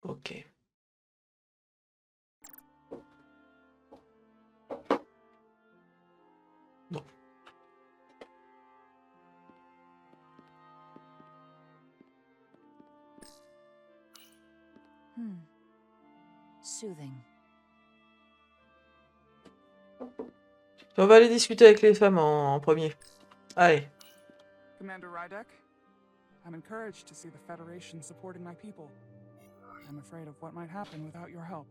Ok. Bon. Soothing. On va aller discuter avec les femmes en premier. Allez. Commander Rydek, I'm encouraged to see the Federation supporting my people. I'm afraid of what might happen without your help.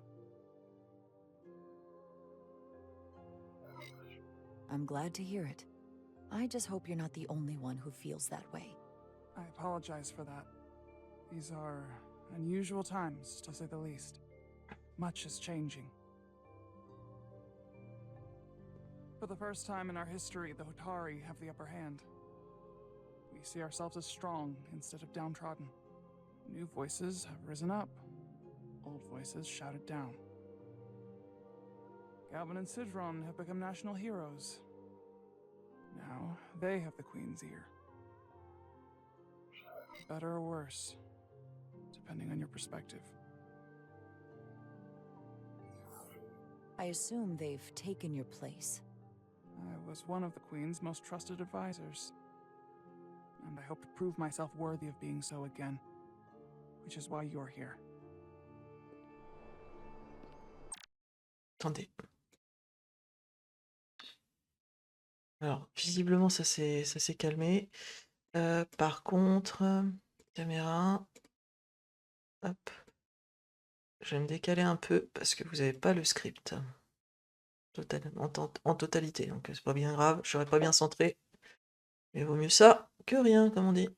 I'm glad to hear it. I just hope you're not the only one who feels that way. I apologize for that. These are unusual times, to say the least. Much is changing. For the first time in our history, the Hotari have the upper hand. We see ourselves as strong instead of downtrodden. New voices have risen up. Old voices shouted down. Galvin and Sidron have become national heroes. Now they have the Queen's ear. Better or worse, depending on your perspective. I assume they've taken your place. I was one of the Queen's most trusted advisors. And I hope to prove myself worthy of being so again. Which is why you're here. Attendez. Alors, visiblement, ça s'est calmé. Par contre, caméra. Hop. Je vais me décaler un peu parce que vous n'avez pas le script en totalité. Donc, c'est pas bien grave. Je serai pas bien centré. Mais vaut mieux ça que rien, comme on dit.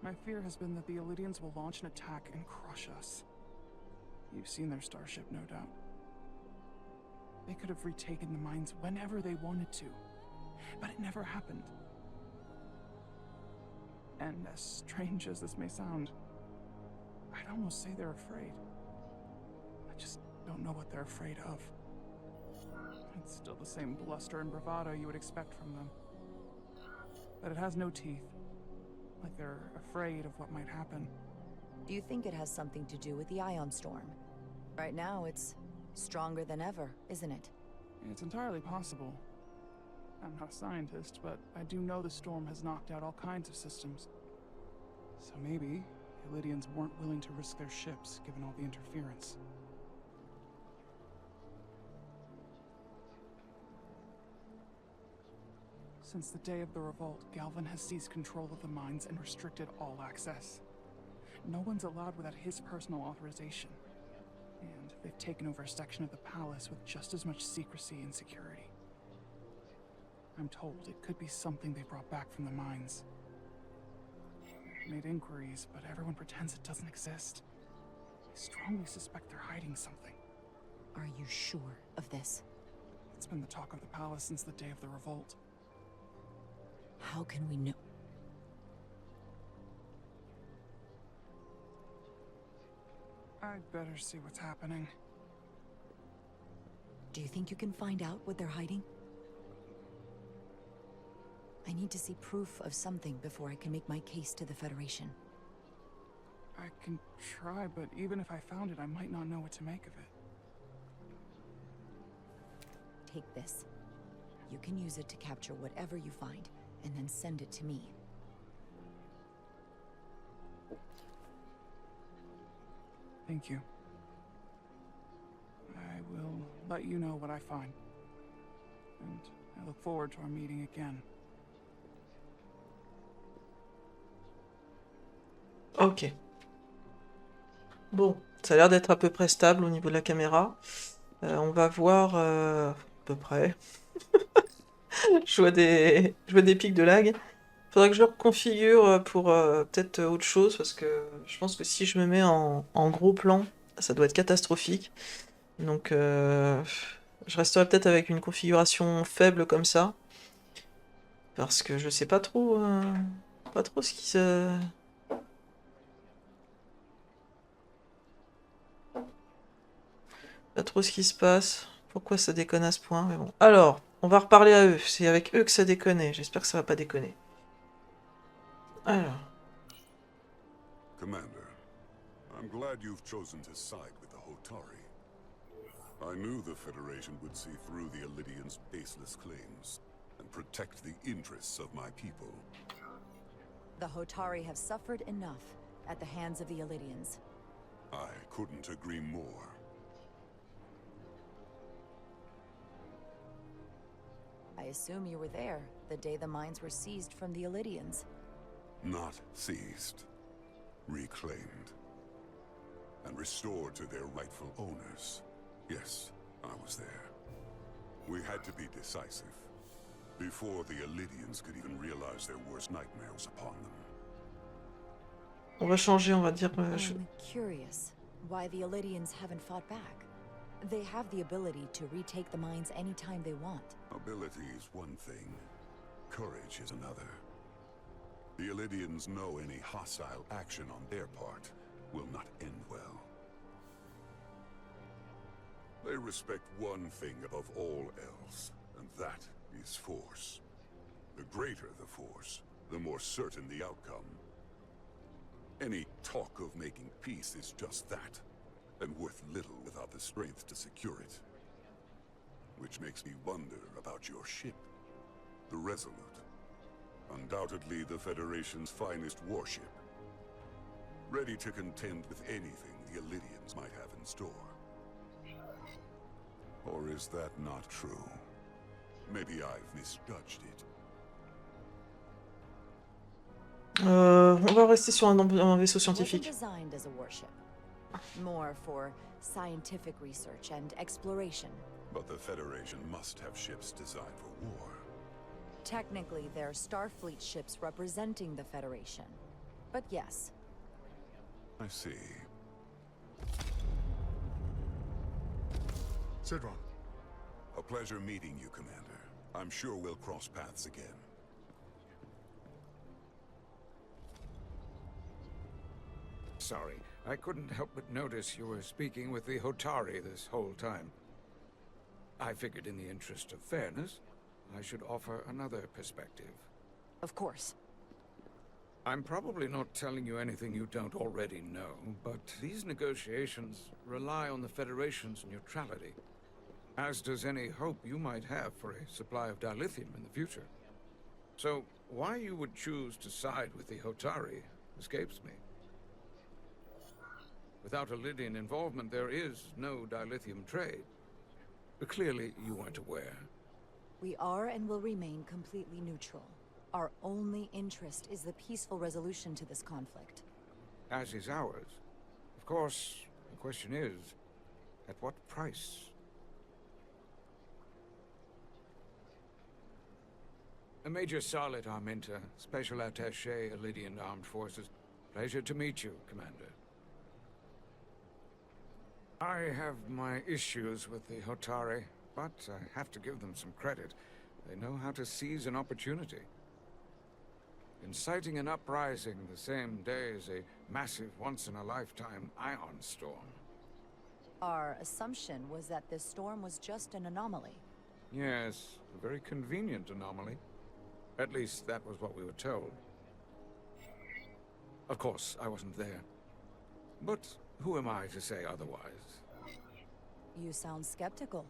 My fear has been that the Illidians will launch an attack and crush us. You've seen their starship, no doubt. They could have retaken the mines whenever they wanted to, but it never happened. And as strange as this may sound, I'd almost say they're afraid. I just don't know what they're afraid of. It's still the same bluster and bravado you would expect from them. But it has no teeth. Like they're afraid of what might happen. Do you think it has something to do with the ion storm? Right now, it's stronger than ever, isn't it? It's entirely possible. I'm not a scientist, but I do know the storm has knocked out all kinds of systems. So maybe the Illidians weren't willing to risk their ships, given all the interference. Since the day of the revolt, Galvin has seized control of the mines and restricted all access. No one's allowed without his personal authorization. And they've taken over a section of the palace with just as much secrecy and security. I'm told it could be something they brought back from the mines. I've made inquiries, but everyone pretends it doesn't exist. I strongly suspect they're hiding something. Are you sure of this? It's been the talk of the palace since the day of the revolt. How can we know? I'd better see what's happening. Do you think you can find out what they're hiding? I need to see proof of something before I can make my case to the Federation. I can try, but even if I found it, I might not know what to make of it. Take this. You can use it to capture whatever you find, and then send it to me. Thank you. I will let you know what I find. And I look forward to our meeting again. Ok. Bon, ça a l'air d'être à peu près stable au niveau de la caméra. On va voir à peu près. Je vois des pics de lag. Faudrait que je le reconfigure pour peut-être autre chose, parce que je pense que si je me mets en gros plan, ça doit être catastrophique. Donc je resterai peut-être avec une configuration faible comme ça. Parce que je sais pas trop ce qui se... Pas trop ce qui se passe. Pourquoi ça déconne à ce point? Mais bon. Alors, on va reparler à eux. C'est avec eux que ça déconne. J'espère que ça va pas déconner. Alors, Commander, I'm glad you've chosen to side with the Hotari. I knew the Federation would see through the Elidians' baseless claims and protect the interests of my people. The Hotari have suffered enough at the hands of the Elidians. I couldn't agree more. I assume you were there the day the mines were seized from the Elidians. Not seized, reclaimed, and restored to their rightful owners. Yes, I was there. We had to be decisive, before the Elidians could even realize their worst nightmares upon them. on va changer, on va dire... I'm curious why the Elidians haven't fought back. They have the ability to retake the mines anytime they want. Ability is one thing, courage is another. The Elidians know any hostile action on their part will not end well. They respect one thing above all else, and that is force. The greater the force, the more certain the outcome. Any talk of making peace is just that, and worth little without the strength to secure it. Which makes me wonder about your ship, the Resolute. Undoubtedly the Federation's finest warship. Ready to contend with anything the Elidians might have in store. Or is that not true? Maybe I've misjudged it. On va rester sur un vaisseau It wasn't scientifique. designed as a warship. More for scientific research and exploration. But the Federation must have ships designed for war. Technically, they're Starfleet ships representing the Federation. But yes, I see. Sidron. A pleasure meeting you, Commander. I'm sure we'll cross paths again. Sorry, I couldn't help but notice you were speaking with the Hotari this whole time. I figured in the interest of fairness, I should offer another perspective. of course. I'm probably not telling you anything you don't already know, but these negotiations rely on the Federation's neutrality, as does any hope you might have for a supply of dilithium in the future. So, why you would choose to side with the Hotari escapes me. Without Elidian involvement, there is no dilithium trade. But clearly, you weren't aware. We are and will remain completely neutral. Our only interest is the peaceful resolution to this conflict. As is ours. Of course, the question is, at what price? Major Solid Arminta, Special Attaché, Elidian Armed Forces. Pleasure to meet you, Commander. I have my issues with the Hotari, but I have to give them some credit. They know how to seize an opportunity. Inciting an uprising the same day as a massive, once-in-a-lifetime ion storm. Our assumption was that this storm was just an anomaly. Yes, a very convenient anomaly. At least that was what we were told. Of course, I wasn't there. But who am I to say otherwise? You sound skeptical.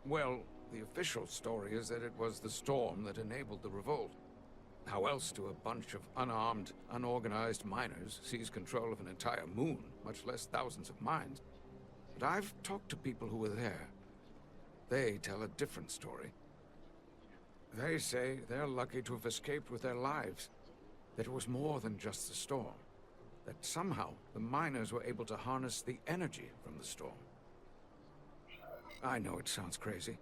Well, the official story is that it was the storm that enabled the revolt. How else do a bunch of unarmed, unorganized miners seize control of an entire moon, much less thousands of mines? But I've talked to people who were there. They tell a different story. They say they're lucky to have escaped with their lives. That it was more than just the storm. That somehow the miners were able to harness the energy from the storm. I know it sounds crazy.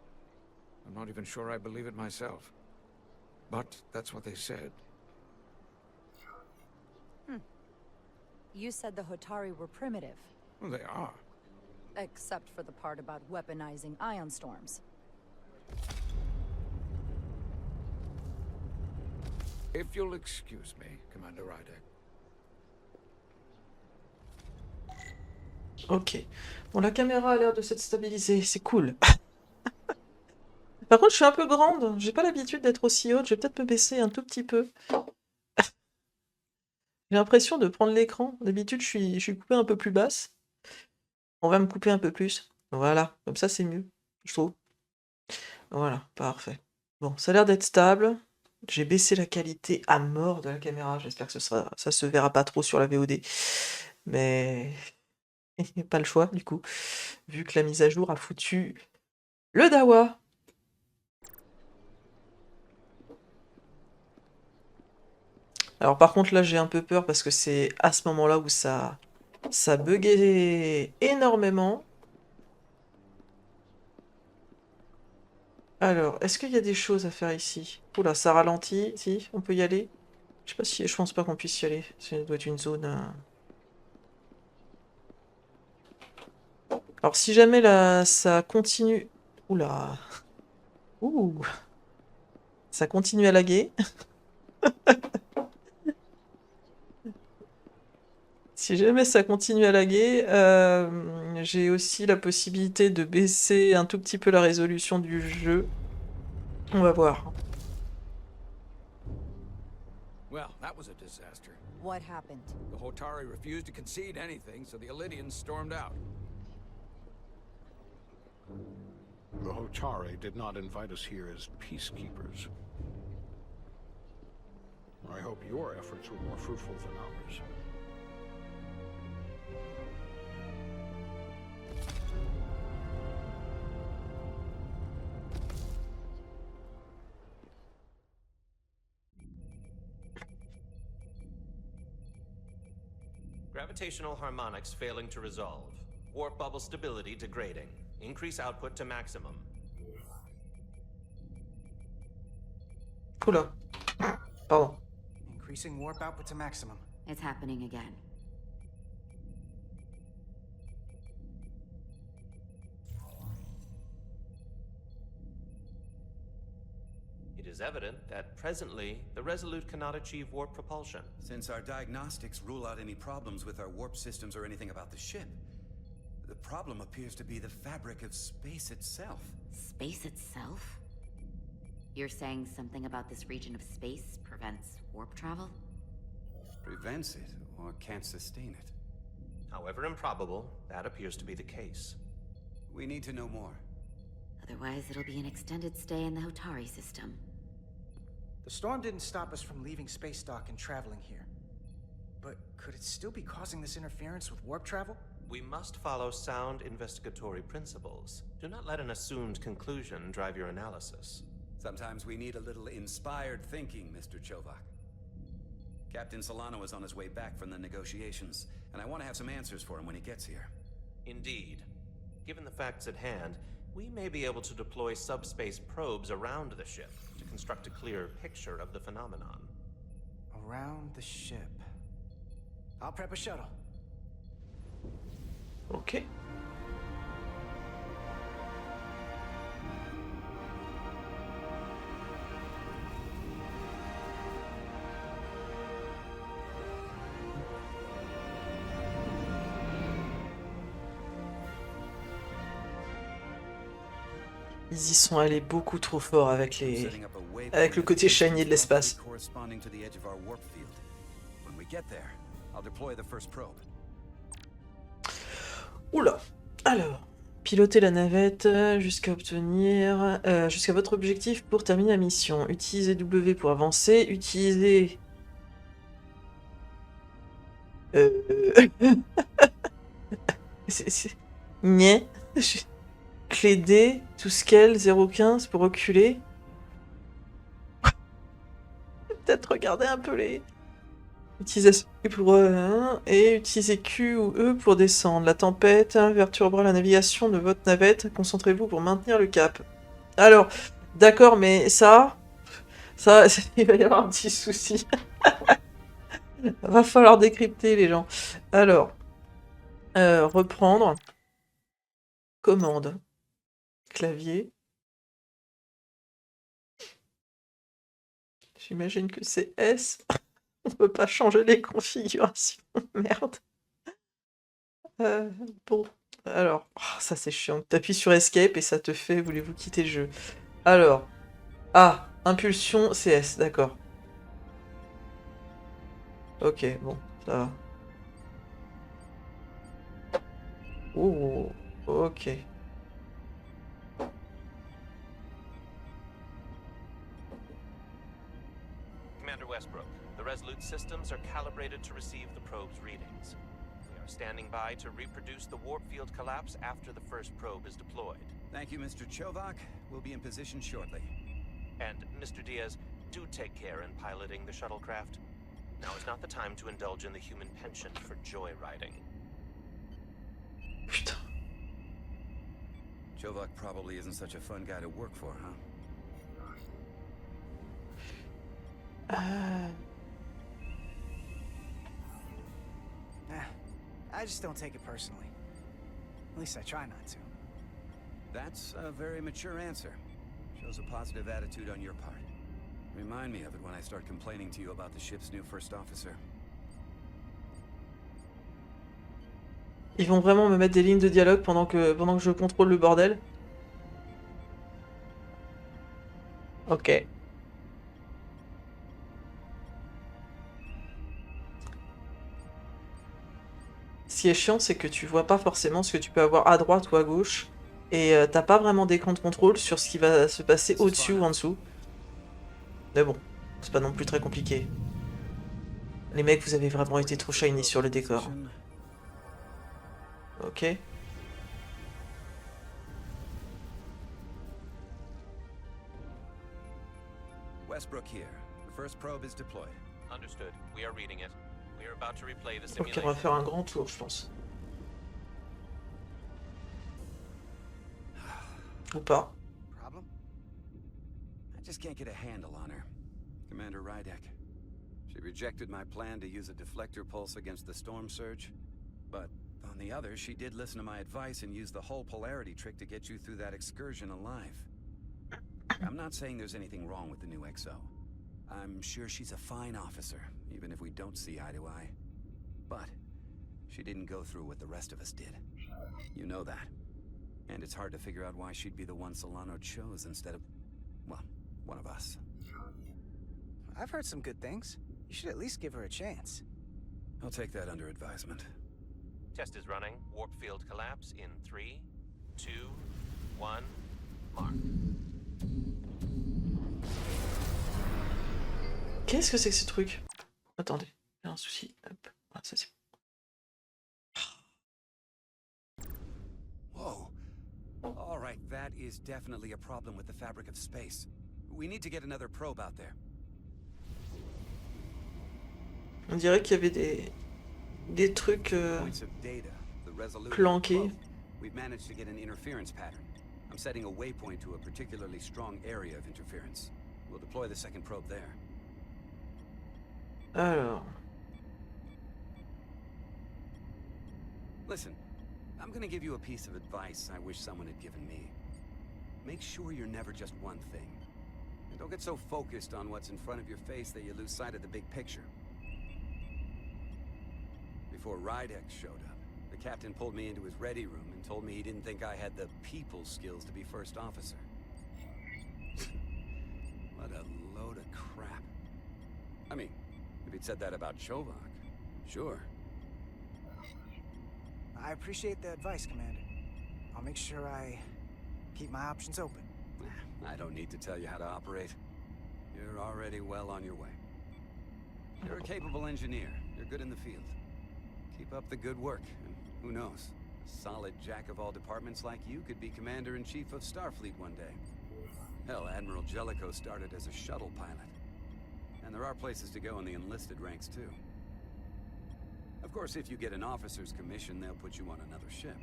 I'm not even sure I believe it myself. But that's what they said. You said the Hotari were primitive, Well, they are. except for the part about weaponizing ion storms. If you'll excuse me, Commander Ryder. Ok. Bon, la caméra a l'air de s'être stabilisée, c'est cool. Par contre, je suis un peu grande, j'ai pas l'habitude d'être aussi haute, je vais peut-être me baisser un tout petit peu J'ai l'impression de prendre l'écran. D'habitude, je suis coupée un peu plus basse. On va me couper un peu plus. Voilà, comme ça c'est mieux, je trouve. Voilà, parfait. Bon, ça a l'air d'être stable. J'ai baissé la qualité à mort de la caméra. J'espère que ça se verra pas trop sur la VOD. Mais pas le choix, du coup, vu que la mise à jour a foutu le dawa. Alors par contre, là, j'ai un peu peur parce que c'est à ce moment-là où ça buguait énormément. Alors, est-ce qu'il y a des choses à faire ici? Oula, ça ralentit. Si, on peut y aller? Je sais pas si... Je pense pas qu'on puisse y aller. Ça doit être une zone... Alors, si jamais là, ça continue... Oula. Ouh. Ça continue à laguer. Si jamais ça continue à laguer, j'ai aussi la possibilité de baisser un tout petit peu la résolution du jeu. On va voir. Well, that was a disaster. What happened? The Hotari refused to concede anything, so the Illidians stormed out. The Hotari did not invite us here as peacekeepers. I hope your efforts were more fruitful than ours. Gravitational harmonics failing to resolve. Warp bubble stability degrading. Increase output to maximum. Oula. Pardon. Increasing warp output to maximum. It's happening again. It is evident that presently the Resolute cannot achieve warp propulsion. Since our diagnostics rule out any problems with our warp systems or anything about the ship, the problem appears to be the fabric of space itself. Space itself? You're saying something about this region of space prevents warp travel? Prevents it, or can't sustain it. However improbable, that appears to be the case. We need to know more. Otherwise, it'll be an extended stay in the Hotari system. The storm didn't stop us from leaving space dock and traveling here. But could it still be causing this interference with warp travel? We must follow sound investigatory principles. Do not let an assumed conclusion drive your analysis. Sometimes we need a little inspired thinking, Mr. Chovak. Captain Solano is on his way back from the negotiations, and I want to have some answers for him when he gets here. Indeed. Given the facts at hand, we may be able to deploy subspace probes around the ship to construct a clearer picture of the phenomenon. Around the ship. I'll prep a shuttle. Ok. Ils y sont allés beaucoup trop fort avec le côté shiny de l'espace. Oula. Alors, piloter la navette jusqu'à votre objectif pour terminer la mission. Utilisez W pour avancer. Utilisez... Nyeh. Clé D, tout scale, 0,15 pour reculer. Peut-être regarder un peu les... Utilisez Q pour et utilisez Q ou E pour descendre. La tempête perturbera la navigation de votre navette. Concentrez-vous pour maintenir le cap. Alors, d'accord, mais ça, il va y avoir un petit souci. Va falloir décrypter les gens. Alors, reprendre. Commande. Clavier. J'imagine que c'est S. On peut pas changer les configurations. Merde. Bon. Alors, ça c'est chiant. T'appuies sur Escape et ça te fait voulez-vous quitter le jeu. Alors. Ah, impulsion, c'est S, d'accord. Ok, bon, ça va. Oh, ok. Commander Westbrook, the Resolute systems are calibrated to receive the probe's readings. We are standing by to reproduce the warp field collapse after the first probe is deployed. Thank you, Mr. Chovak. We'll be in position shortly. And, Mr. Diaz, do take care in piloting the shuttlecraft. Now is not the time to indulge in the human penchant for joyriding. Putain. Chovak probably isn't such a fun guy to work for, huh? I just don't take it personally. At least I try not to. That's a very mature answer. Shows a positive attitude on your part. Remind me of it when I start complaining to you about the ship's new first officer. Ils vont vraiment me mettre des lignes de dialogue pendant que je contrôle le bordel. Ok. Ce qui est chiant, c'est que tu vois pas forcément ce que tu peux avoir à droite ou à gauche. Et t'as pas vraiment d'écran de contrôle sur ce qui va se passer au-dessus ou en dessous. Mais bon, c'est pas non plus très compliqué. Les mecs, vous avez vraiment été trop shiny sur le décor. Ok. Westbrook here. The first probe is deployed. Understood. We are reading it. We are about to replay the Ok, simulation. on va faire un grand tour, je pense. Ou pas. Problem? I just can't get a handle on her. Commander Rydek. She rejected my plan to use a deflector pulse against the storm surge. But on the other, she did listen to my advice and use the whole polarity trick to get you through that excursion alive. I'm not saying there's anything wrong with the new XO. I'm sure she's a fine officer, even if we don't see eye to eye. But she didn't go through what the rest of us did. You know that. And it's hard to figure out why she'd be the one Solano chose instead of, well, one of us. I've heard some good things. You should at least give her a chance. I'll take that under advisement. Test is running. Warp field collapse in 3, 2, 1, mark. Qu'est-ce que c'est que ce truc? Attendez, j'ai un souci. Hop. Ah, ça c'est Whoa. All right, that is definitely a problem with the fabric of space. We need to get another probe out there. On dirait qu'il y avait des trucs Points of data, the resolution planqués. We've managed to get an interference pattern. I'm setting a waypoint to a particularly strong area of interference. We'll deploy the second probe there. Alors, Listen, I'm gonna give you a piece of advice I wish someone had given me. Make sure you're never just one thing. And don't get so focused on what's in front of your face that you lose sight of the big picture. Before Rydek showed up, the captain pulled me into his ready room and told me he didn't think I had the people skills to be first officer. What a load of crap. I mean, if he'd said that about Chovak, sure. I appreciate the advice, Commander. I'll make sure I keep my options open. I don't need to tell you how to operate. You're already well on your way. You're a capable engineer. You're good in the field. Keep up the good work, and who knows? A solid jack of all departments like you could be Commander-in-Chief of Starfleet one day. Hell, Admiral Jellicoe started as a shuttle pilot. And there are places to go in the enlisted ranks, too. Of course, if you get an officer's commission, they'll put you on another ship.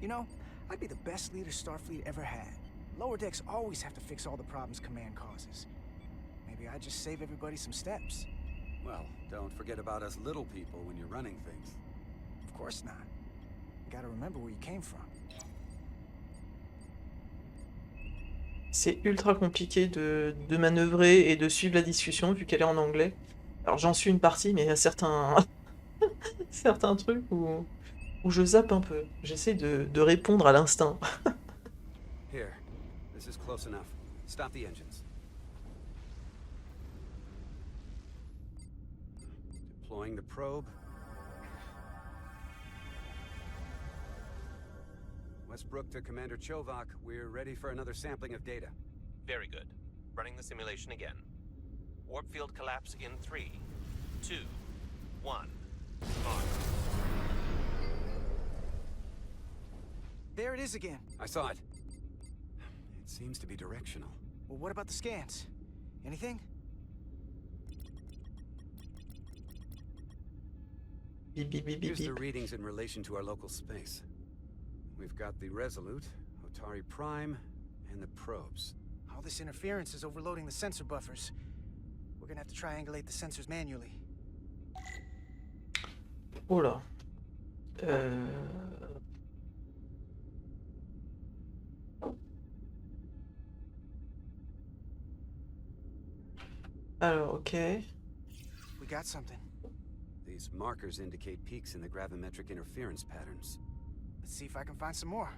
You know, I'd be the best leader Starfleet ever had. Lower decks always have to fix all the problems Command causes. Maybe I'd just save everybody some steps. Well, don't forget about us little people when you're running things. Of course not. You gotta remember where you came from. c'est ultra compliqué de manœuvrer et de suivre la discussion vu qu'elle est en anglais. Alors j'en suis une partie, mais il y a certains certains trucs où je zappe un peu. J'essaie de répondre à l'instinct. Here, this is close enough. Stop the engines. Deploying the probe. Westbrook to Commander Chovak. We're ready for another sampling of data. Very good. Running the simulation again. Warp field collapse in 3, 2, 1. On. There it is again. I saw it. It seems to be directional. Well, what about the scans? Anything? Beep, beep, beep, beep, Here's the beep. readings in relation to our local space. We've got the Resolute, Otari Prime, and the probes. All this interference is overloading the sensor buffers. We're gonna have to triangulate the sensors manually. Oh là. Alors, ok. We got something. These markers indicate peaks in the gravimetric interference patterns. Let's see if I can find some more.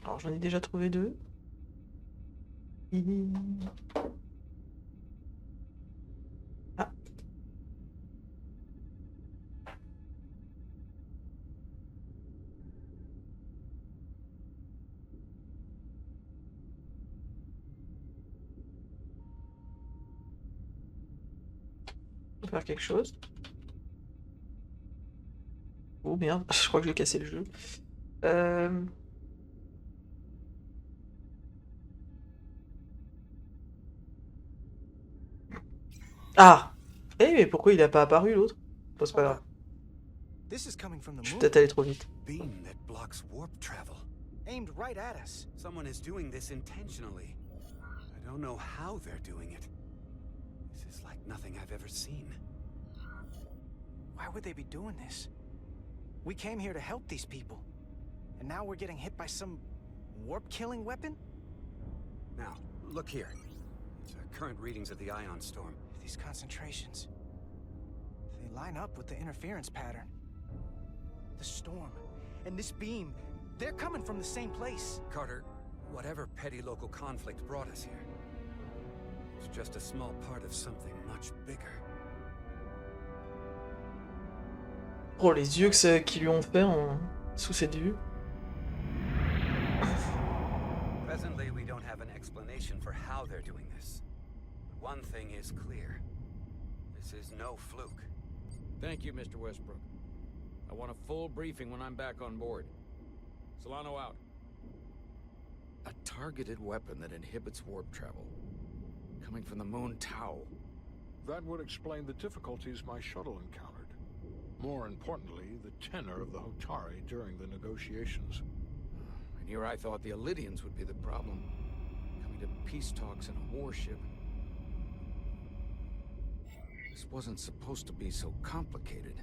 Alors, j'en ai déjà trouvé 2. Ah. On va faire quelque chose. Oh merde, je crois que j'ai cassé le jeu. Ah! Eh, mais pourquoi il a pas apparu l'autre? Bon, c'est pas grave. This is coming from the Je suis moon. peut-être allé trop vite. Beam that blocks warp travel. Aimed right at us. Someone is doing this intentionally. I don't know how they're doing it. This is like nothing I've ever seen. Why would they be doing this? We came here to help these people. And now we're getting hit by some warp-killing weapon? Now, look here. These are current readings of the ion storm. These concentrations. They line up with the interference pattern. The storm and this beam, they're coming from the same place. Carter, whatever petty local conflict brought us here, it's just a small part of something much bigger. Oh, les yeux qu'ils lui ont fait sous cette vue. Presently, we don't have an explanation for how they're doing this. But one thing is clear. This is no fluke. Thank you, Mr. Westbrook. I want a full briefing when I'm back on board. Solano out. A targeted weapon that inhibits warp travel. Coming from the moon Tau. That would explain the difficulties my shuttle encountered. More importantly, the tenor of the Hotari during the negotiations. And here I thought the Elydians would be the problem. Coming to peace talks in a warship. This wasn't supposed to be so complicated.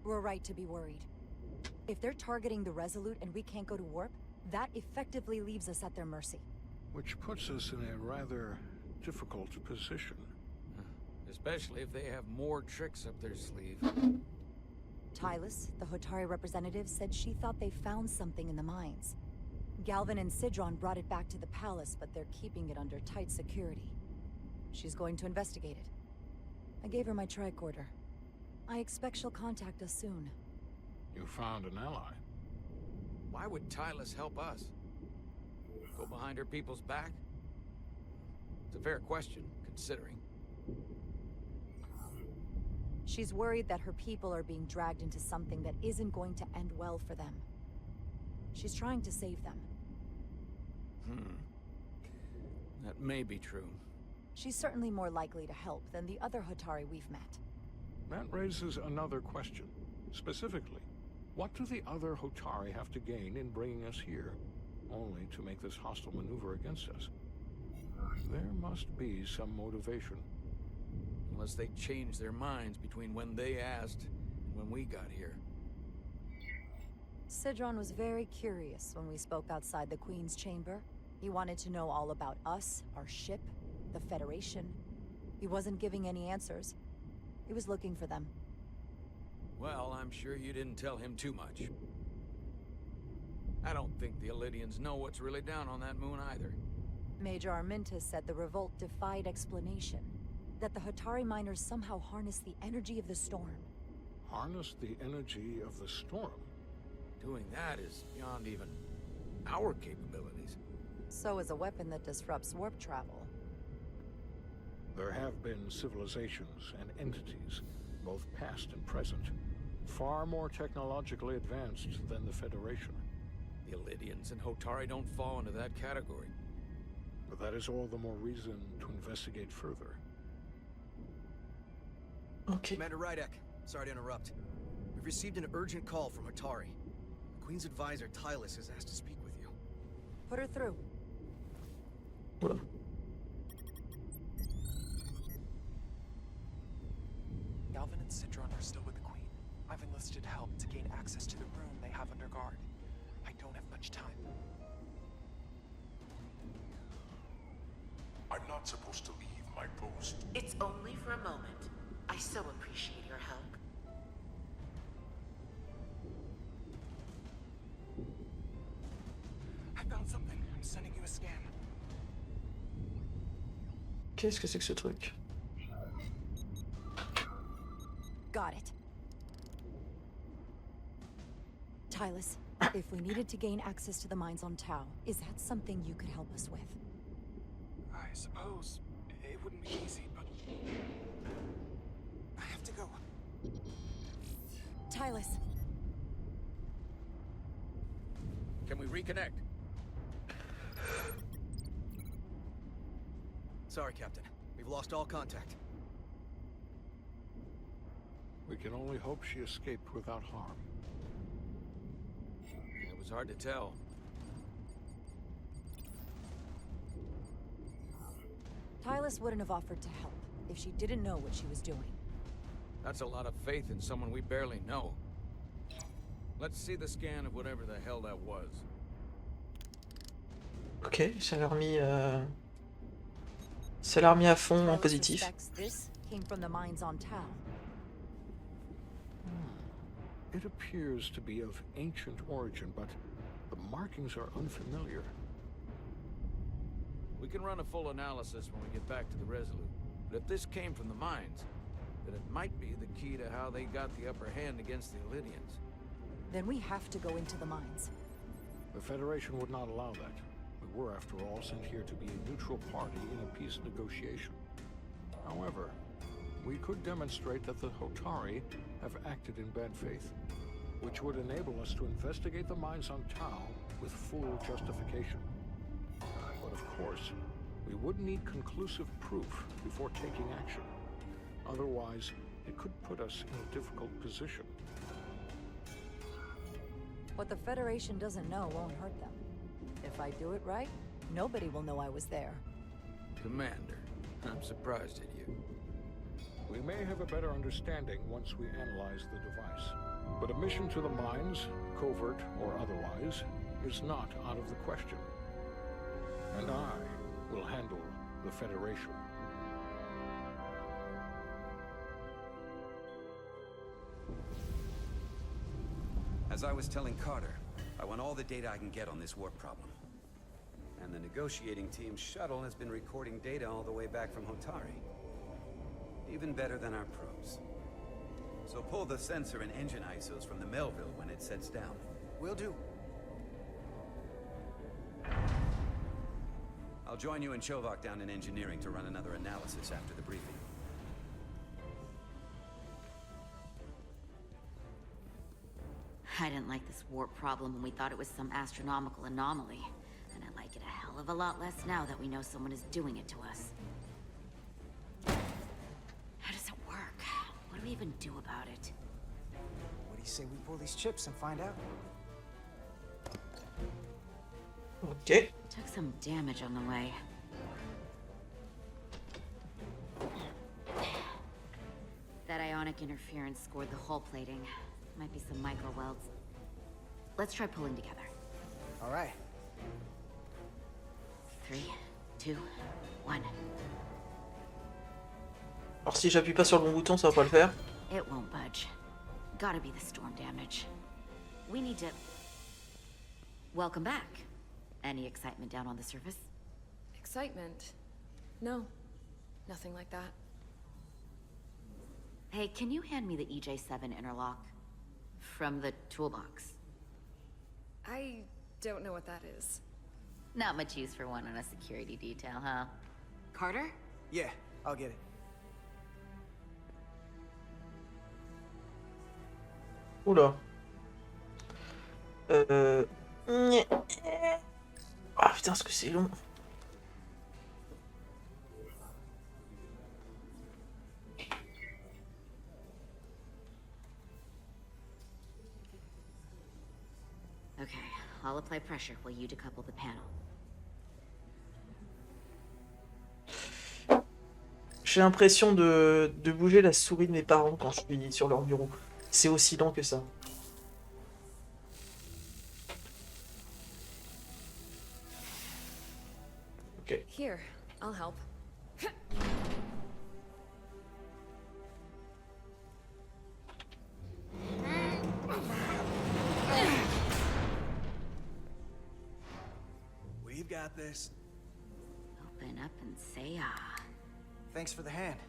We're right to be worried. If they're targeting the Resolute and we can't go to warp, that effectively leaves us at their mercy. Which puts us in a rather difficult position. Especially if they have more tricks up their sleeve. Tylus, the Hotari representative, said she thought they found something in the mines. Galvin and Sidron brought it back to the palace, but they're keeping it under tight security. She's going to investigate it. I gave her my tricorder. I expect she'll contact us soon. You found an ally. Why would Tylus help us? Go behind her people's back? It's a fair question, considering. She's worried that her people are being dragged into something that isn't going to end well for them. She's trying to save them. That may be true. She's certainly more likely to help than the other Hotari we've met. That raises another question. Specifically, what do the other Hotari have to gain in bringing us here, only to make this hostile maneuver against us? There must be some motivation. Unless they changed their minds between when they asked and when we got here. Sidron was very curious when we spoke outside the Queen's chamber. He wanted to know all about us, our ship, the Federation. He wasn't giving any answers. He was looking for them. Well, I'm sure you didn't tell him too much. I don't think the Elydians know what's really down on that moon either. Major Arminta said the revolt defied explanation. That the Hotari miners somehow harnessed the energy of the storm. Harness the energy of the storm? Doing that is beyond even our capabilities. So is a weapon that disrupts warp travel. There have been civilizations and entities, both past and present, far more technologically advanced than the Federation. The Illidians and Hotari don't fall into that category. But that is all the more reason to investigate further. Ok. Commander Rydek, sorry to interrupt. We've received an urgent call from Hotari. The Queen's advisor, Tylus, has asked to speak with you. Put her through. Oula. Galvin and Sidron are still with the Queen. I've enlisted help to gain access to the room they have under guard. I don't have much time. I'm not supposed to leave my post. It's only for a moment. I so appreciate your help. I found something. I'm sending you a scan. Qu'est-ce que c'est que ce truc? Got it. Tylus, if we needed to gain access to the mines on Tau, is that something you could help us with? I suppose it wouldn't be easy, but I have to go. Tylus. Can we reconnect? Sorry, Captain. We've lost all contact. We can only hope she escaped without harm. It was hard to tell. Tylus wouldn't have offered to help if she didn't know what she was doing. That's a lot of faith in someone we barely know. Let's see the scan of whatever the hell that was. Ok, ça l'a remis, ça l'a remis à fond en Tylus positif. suspects this came from the mines on Tau. It appears to be of ancient origin, but the markings are unfamiliar. We can run a full analysis when we get back to the Resolute. But if this came from the mines, then it might be the key to how they got the upper hand against the Illidians. Then we have to go into the mines. The Federation would not allow that. We were, after all, sent here to be a neutral party in a peace negotiation. However, we could demonstrate that the Hotari have acted in bad faith, which would enable us to investigate the mines on Tau with full justification. But of course, we would need conclusive proof before taking action. Otherwise, it could put us in a difficult position. What the Federation doesn't know won't hurt them. If I do it right, nobody will know I was there. Commander, I'm surprised at you. We may have a better understanding once we analyze the device. But a mission to the mines, covert or otherwise, is not out of the question. And I will handle the Federation. As I was telling Carter, I want all the data I can get on this warp problem. And the negotiating team's shuttle has been recording data all the way back from Hotari. Even better than our probes. So pull the sensor and engine ISOs from the Melville when it sets down. Will do. I'll join you and Chovak down in engineering to run another analysis after the briefing. I didn't like this warp problem when we thought it was some astronomical anomaly. And I like it a hell of a lot less now that we know someone is doing it to us. How does it work? What do we even do about it? What do you say we pull these chips and find out? Ok. Took some damage on the way. That ionic interference scored the hull plating. Might be some micro welds. Let's try pulling together. All right. 3, 2, 1. Alors si j'appuie pas sur le bon bouton, ça va pas le faire. It won't budge. Gotta be the storm damage. We need to... Welcome back. Any excitement down on the surface? excitement. No, nothing like that. Hey, can you hand me the EJ7 interlock? From the toolbox. I don't know what that is. Not much use for one on a security detail, huh? Carter? Yeah, I'll get it. Oula. Ah putain, est-ce que c'est long. Okay, I'll apply pressure while you decouple the panel. J'ai l'impression de bouger la souris de mes parents quand je suis sur leur bureau. C'est aussi lent que ça. Ok. Here, I'll help. We've got this. Open up and say ah. Thanks for the hand.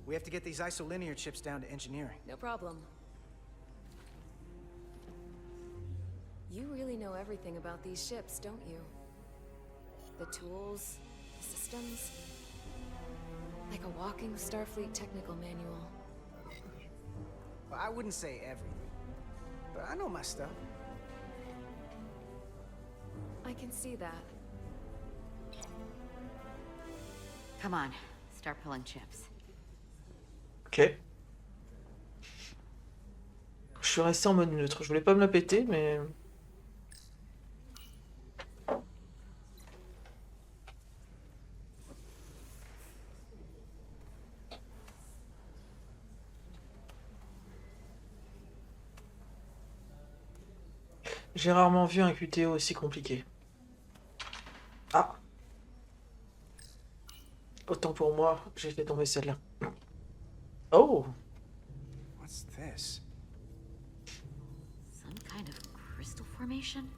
We have to get these isolinear chips down to engineering. No problem. You really know everything about these ships, don't you? The tools, the systems. Like a walking Starfleet technical manual. Well, I wouldn't say everything, but I know my stuff. I can see that. Come on, start pulling chips. Ok. Je suis resté en mode neutre. Je voulais pas me la péter, mais... J'ai rarement vu un QTO aussi compliqué. Ah. Autant pour moi, j'ai fait tomber celle-là. Oh. What's this? Some kind of crystal formation?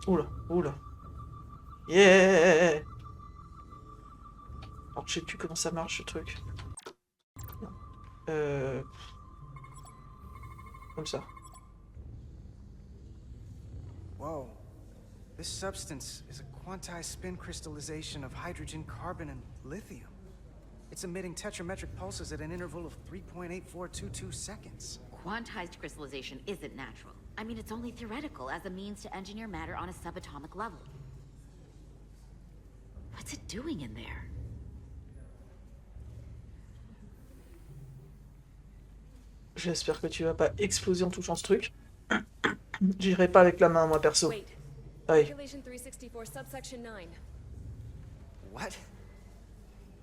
Oula, oula. Yeah. Alors, je sais plus comment ça marche, ce truc. Comme ça. Whoa. This substance is a quantized spin crystallization of hydrogen, carbon, and lithium. It's emitting tetrametric pulses at an interval of 3.8422 seconds. Quantized crystallization isn't natural. I mean, it's only theoretical as a means to engineer matter on a subatomic level. What's it doing in there? J'espère que tu vas pas exploser en touchant ce truc. J'irai pas avec la main, moi, perso. Wait. Aïe. Regulation 364, subsection 9. What?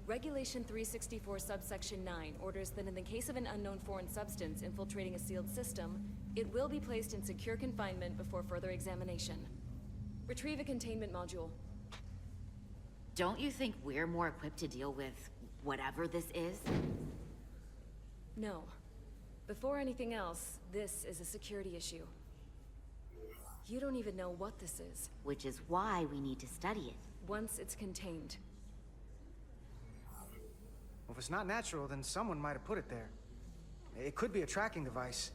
Regulation 364, subsection 9 orders that in the case of an unknown foreign substance infiltrating a sealed system, it will be placed in secure confinement before further examination. Retrieve a containment module. Don't you think we're more equipped to deal with whatever this is? No. Before anything else, this is a security issue. You don't even know what this is. Which is why we need to study it. Once it's contained. Well, if it's not natural, then someone might have put it there. It could be a tracking device.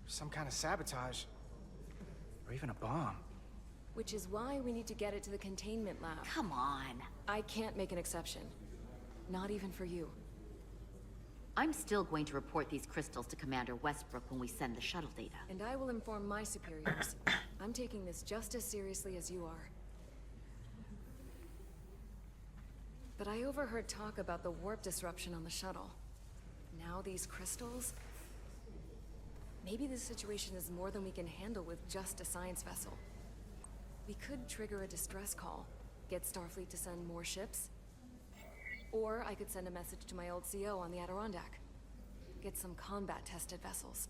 Some kind of sabotage. Or even a bomb. Which is why we need to get it to the containment lab. Come on. I can't make an exception. Not even for you. I'm still going to report these crystals to Commander Westbrook when we send the shuttle data. And I will inform my superiors. I'm taking this just as seriously as you are. But I overheard talk about the warp disruption on the shuttle. Now these crystals? Maybe this situation is more than we can handle with just a science vessel. We could trigger a distress call, get Starfleet to send more ships. Or I could send a message to my old CO on the Adirondack. Get some combat-tested vessels.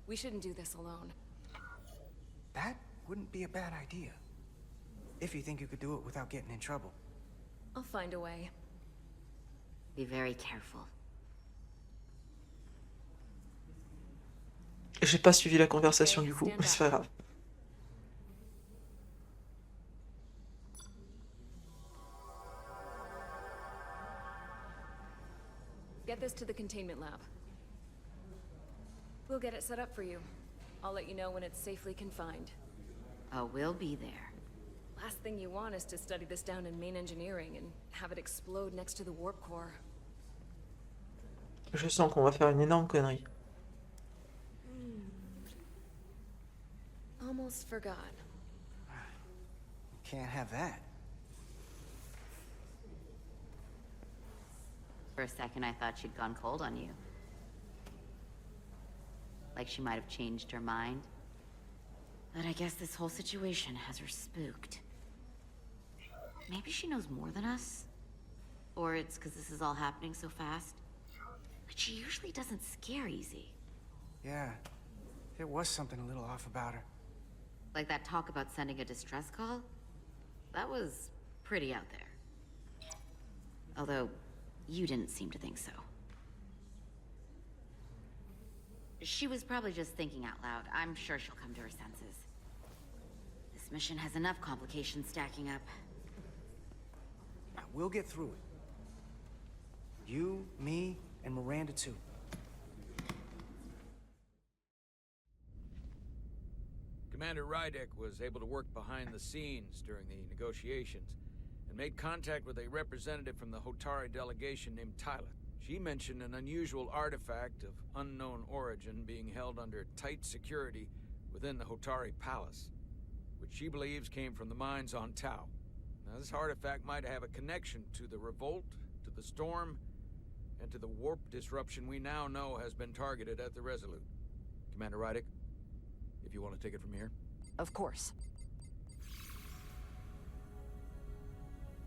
We shouldn't do this alone. That wouldn't be a bad idea. If you think you could do it without getting in trouble. I'll find a way. Be very careful. J'ai pas suivi la conversation du coup, mais c'est pas grave. Get this to the containment lab. We'll get it set up for you. I'll let you know when it's safely confined. Oh, we'll be there. Last thing you want is to study this down in main engineering and have it explode next to the warp core. Je sens qu'on va faire une énorme connerie. Almost forgot. Can't have that. For a second, I thought she'd gone cold on you. Like she might have changed her mind. But I guess this whole situation has her spooked. Maybe she knows more than us? Or it's because this is all happening so fast? But she usually doesn't scare easy. Yeah, there was something a little off about her. Like that talk about sending a distress call? That was pretty out there. Although, you didn't seem to think so. She was probably just thinking out loud. I'm sure she'll come to her senses. This mission has enough complications stacking up. Now, we'll get through it. You, me, and Miranda too. Commander Rydek was able to work behind the scenes during the negotiations and made contact with a representative from the Hotari delegation named Tyler. She mentioned an unusual artifact of unknown origin being held under tight security within the Hotari Palace, which she believes came from the mines on Tau. Now, this artifact might have a connection to the revolt, to the storm, and to the warp disruption we now know has been targeted at the Resolute. Commander Rydek, if you want to take it from here. Of course.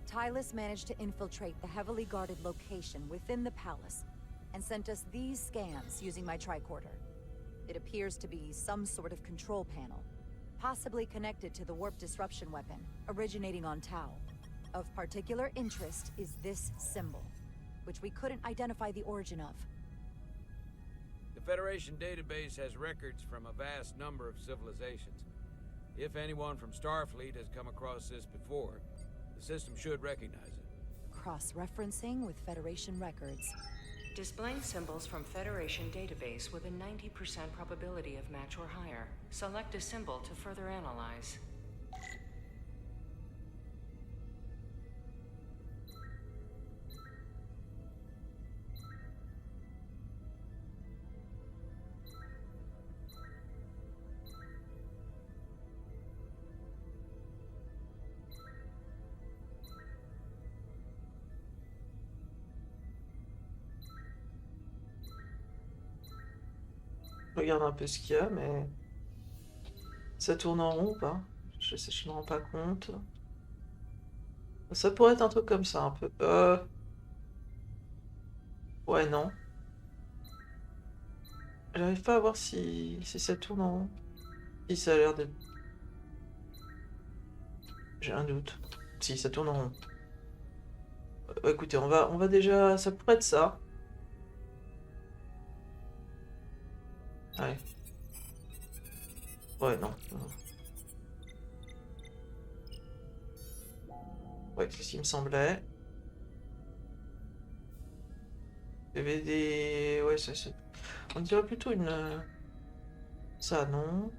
Tylus managed to infiltrate the heavily guarded location within the palace and sent us these scans using my tricorder. It appears to be some sort of control panel, possibly connected to the warp disruption weapon originating on Tau. Of particular interest is this symbol, which we couldn't identify the origin of. The Federation database has records from a vast number of civilizations. If anyone from Starfleet has come across this before, the system should recognize it. Cross-referencing with Federation records. Displaying symbols from Federation database with a 90% probability of match or higher. Select a symbol to further analyze. Je regarde un peu ce qu'il y a, mais ça tourne en rond ou pas? Je me rends pas compte. Ça pourrait être un truc comme ça, un peu. Ouais, non. J'arrive pas à voir si ça tourne en rond. Si ça a l'air d'être... J'ai un doute. Si, ça tourne en rond. Écoutez, on va déjà... Ça pourrait être ça. Ouais. Ouais, non. Ouais, c'est ce qui me semblait. Il y avait des... Ouais, ça c'est... On dirait plutôt une... Ça, non.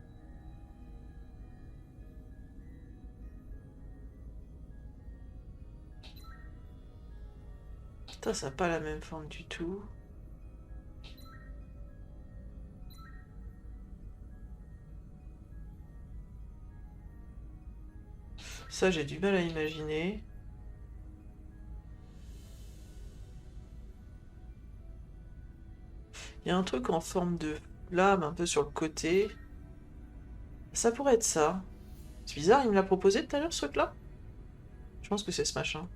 Putain, ça n'a pas la même forme du tout. Ça, j'ai du mal à imaginer. Il y a un truc en forme de flamme un peu sur le côté. Ça pourrait être ça. C'est bizarre, il me l'a proposé tout à l'heure ce truc-là. Je pense que c'est ce machin.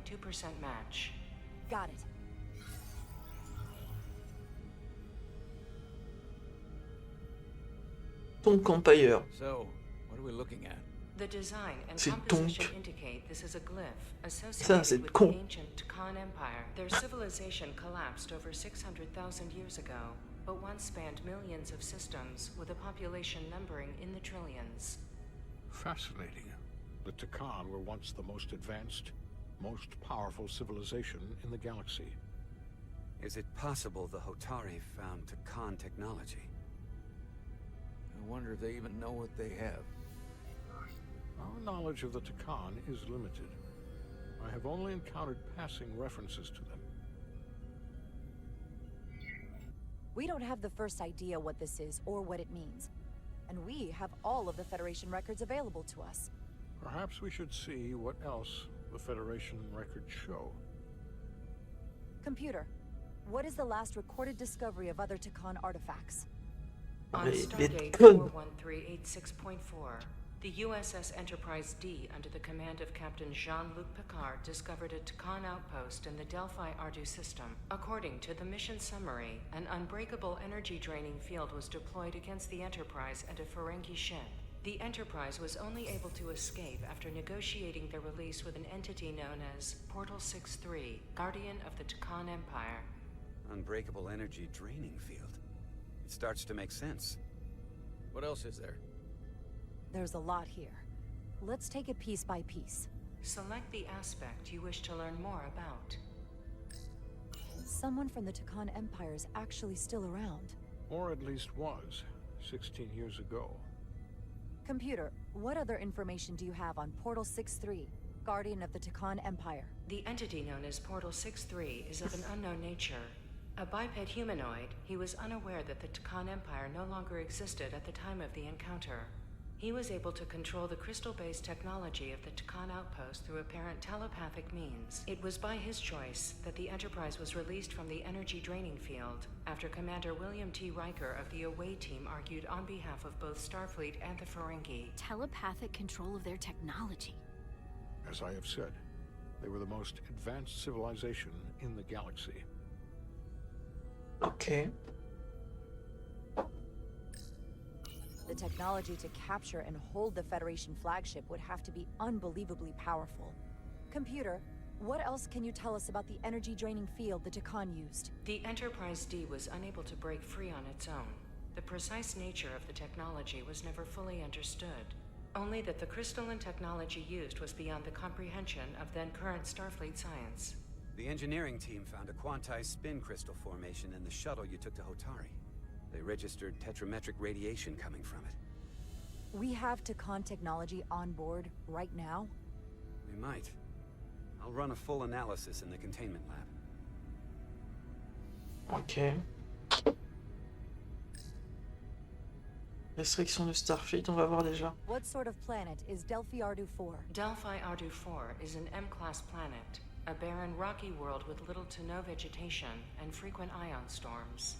.2% match. Got it. Tonk Empire. So, what are we looking at? The design and C'est composition Tonk. indicate this is a glyph Ça, associated c'est with con. the ancient Quand Empire. Their civilization collapsed over 600,000 years ago, but once spanned millions of systems with a population numbering in the trillions. Fascinating. The Takan were once the most advanced, most powerful civilization in the galaxy. Is it possible the Hotari found Takan technology? I wonder if they even know what they have. Our knowledge of the Takan is limited. I have only encountered passing references to them. We don't have the first idea what this is or what it means. And we have all of the Federation records available to us. Perhaps we should see what else the Federation records show. Computer, what is the last recorded discovery of other Takan artifacts? On Les Stardate codes. 41386.4, the USS Enterprise D, under the command of Captain Jean-Luc Picard, discovered a Takan outpost in the Delphi-Ardu system. According to the mission summary, an unbreakable energy-draining field was deployed against the Enterprise and a Ferengi ship. The Enterprise was only able to escape after negotiating their release with an entity known as Portal 6-3, Guardian of the Takan Empire. Unbreakable energy draining field. It starts to make sense. What else is there? There's a lot here. Let's take it piece by piece. Select the aspect you wish to learn more about. Someone from the Takan Empire is actually still around. Or at least was, 16 years ago. Computer, what other information do you have on Portal 6-3, Guardian of the Takan Empire? The entity known as Portal 6-3 is of an unknown nature. A biped humanoid, he was unaware that the Takan Empire no longer existed at the time of the encounter. He was able to control the crystal-based technology of the Takan outpost through apparent telepathic means. It was by his choice that the Enterprise was released from the energy-draining field, after Commander William T. Riker of the Away Team argued on behalf of both Starfleet and the Ferengi. Telepathic control of their technology. As I have said, they were the most advanced civilization in the galaxy. Okay. The technology to capture and hold the Federation flagship would have to be unbelievably powerful. Computer, what else can you tell us about the energy-draining field the Takan used? The Enterprise D was unable to break free on its own. The precise nature of the technology was never fully understood. Only that the crystalline technology used was beyond the comprehension of then-current Starfleet science. The engineering team found a quantized spin crystal formation in the shuttle you took to Hotari. They registered tetrametric radiation coming from it. We have Takan technology on board right now? We might. I'll run a full analysis in the containment lab. Ok. Restriction de Starfleet, on va voir déjà. What sort of planet is Delphi-Ardu 4? Delphi-Ardu 4 is an M-class planet, a barren rocky world with little to no vegetation and frequent ion storms.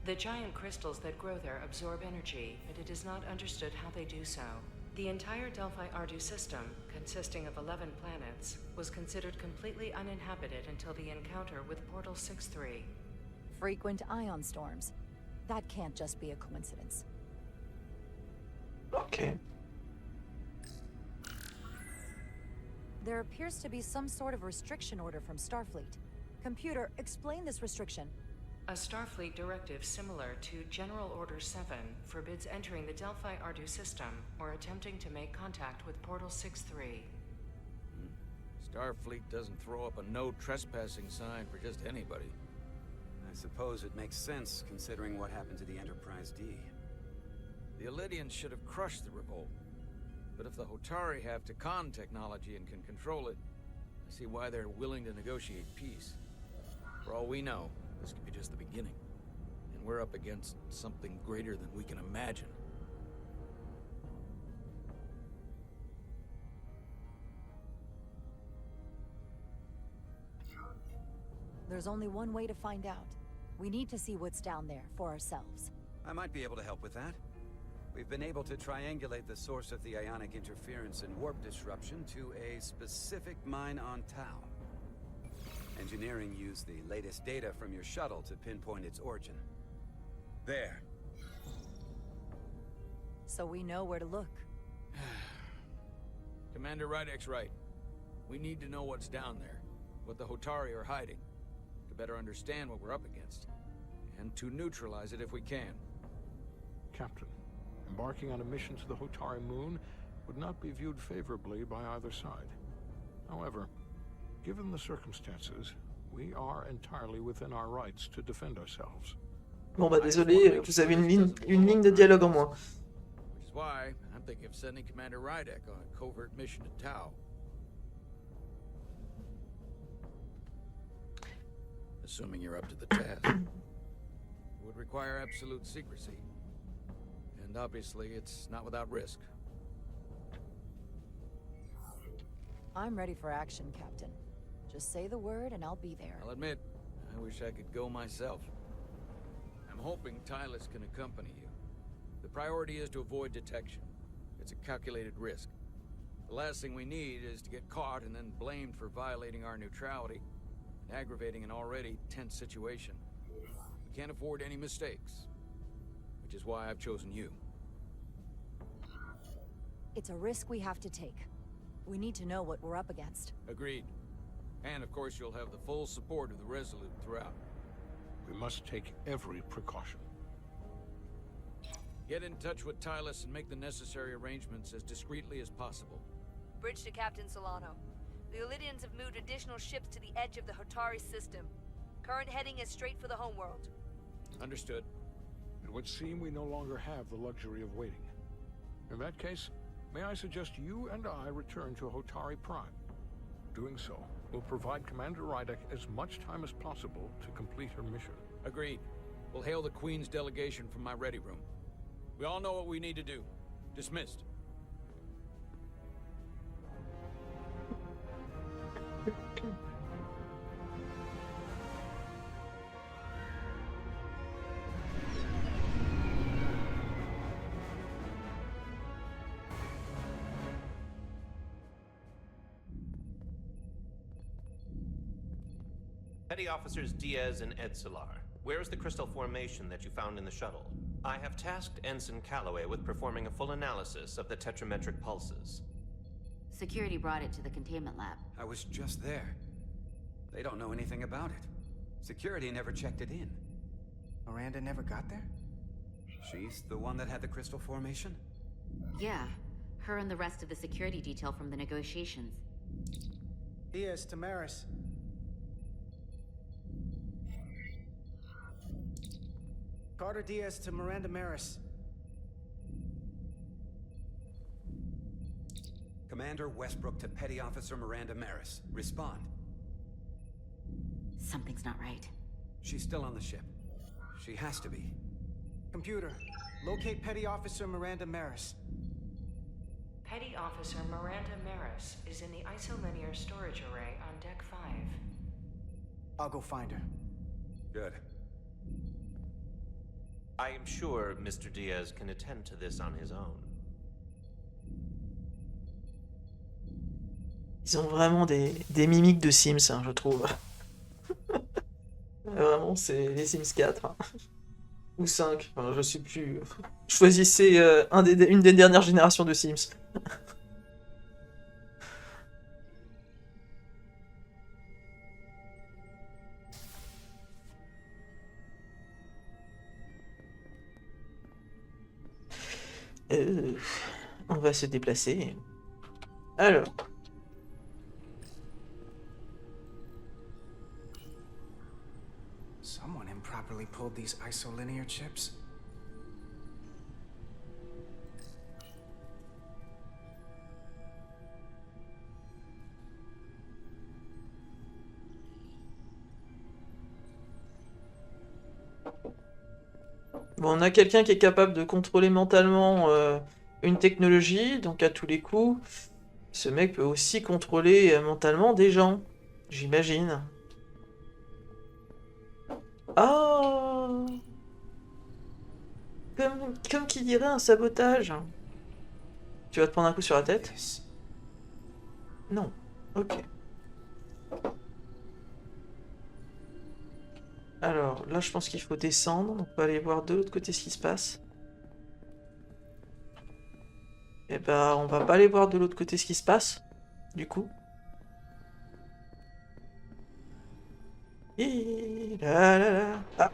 The giant crystals that grow there absorb energy, but it is not understood how they do so. The entire Delphi-Ardu system, consisting of 11 planets, was considered completely uninhabited until the encounter with Portal 6-3. Frequent ion storms. That can't just be a coincidence. Ok. There appears to be some sort of restriction order from Starfleet. Computer, explain this restriction. A Starfleet directive similar to General Order 7 forbids entering the Delphi-Ardu system or attempting to make contact with Portal 6-3. Starfleet doesn't throw up a no trespassing sign for just anybody. I suppose it makes sense considering what happened to the Enterprise D. The Elydians should have crushed the revolt. But if the Hotari have Takan technology and can control it, I see why they're willing to negotiate peace. For all we know, this could be just the beginning. And we're up against something greater than we can imagine. There's only one way to find out. We need to see what's down there for ourselves. I might be able to help with that. We've been able to triangulate the source of the ionic interference and warp disruption to a specific mine on Tau. Engineering used the latest data from your shuttle to pinpoint its origin. There. So we know where to look. Commander Rydek's right. We need to know what's down there, what the Hotari are hiding, to better understand what we're up against. and to neutralize it if we can. Captain, embarking on a mission to the Hotari moon would not be viewed favorably by either side. However, given the circumstances, we are entirely within our rights to defend ourselves. Bon bah désolé, vous avez une ligne de dialogue en moins. Which is why I'm thinking of sending Commander Rydek on a covert mission to Tau. Assuming you're up to the task. It would require absolute secrecy. And obviously, it's not without risk. I'm ready for action, Captain. Just say the word and I'll be there. I'll admit, I wish I could go myself. I'm hoping Tylus can accompany you. The priority is to avoid detection. It's a calculated risk. The last thing we need is to get caught and then blamed for violating our neutrality and aggravating an already tense situation. We can't afford any mistakes, which is why I've chosen you. It's a risk we have to take. We need to know what we're up against. Agreed. And of course you'll have the full support of the Resolute throughout. We must take every precaution. Get in touch with Tylus and make the necessary arrangements as discreetly as possible. Bridge to Captain Solano. The Illidians have moved additional ships to the edge of the Hotari system. Current heading is straight for the homeworld. Understood. It would seem we no longer have the luxury of waiting. In that case, may I suggest you and I return to Hotari Prime? Doing so will provide Commander Rydek as much time as possible to complete her mission. Agreed. We'll hail the Queen's delegation from my ready room. We all know what we need to do. Dismissed. Petty Officers Diaz and Edsolar, where is the crystal formation that you found in the shuttle? I have tasked Ensign Calloway with performing a full analysis of the tetrametric pulses. Security brought it to the containment lab. I was just there. They don't know anything about it. Security never checked it in. Miranda never got there? She's the one that had the crystal formation? Yeah, her and the rest of the security detail from the negotiations. Diaz, Tamaris. Carter Diaz to Miranda Maris. Commander Westbrook to Petty Officer Miranda Maris. Respond. Something's not right. She's still on the ship. She has to be. Computer, locate Petty Officer Miranda Maris. Petty Officer Miranda Maris is in the isolinear storage array on Deck 5. I'll go find her. Good. I am sure Mr. Diaz can attend to this on his own. Ils ont vraiment des mimiques de Sims, hein, je trouve. Vraiment, c'est les Sims 4. Hein. Ou 5, enfin, je sais plus. Choisissez une des dernières générations de Sims. On va se déplacer. Alors. Someone improperly pulled these isolinear chips. Bon, on a quelqu'un qui est capable de contrôler mentalement une technologie, donc à tous les coups, ce mec peut aussi contrôler mentalement des gens, j'imagine. Oh, comme qui dirait un sabotage. Tu vas te prendre un coup sur la tête? Non. Ok. Alors, là, je pense qu'il faut descendre. Donc, on va aller voir de l'autre côté ce qui se passe. Et ben, on va pas aller voir de l'autre côté ce qui se passe. Du coup. Et là là là. Ah.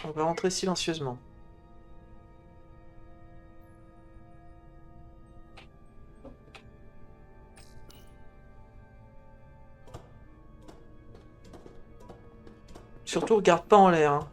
On va rentrer silencieusement. Surtout, regarde pas en l'air. Hein.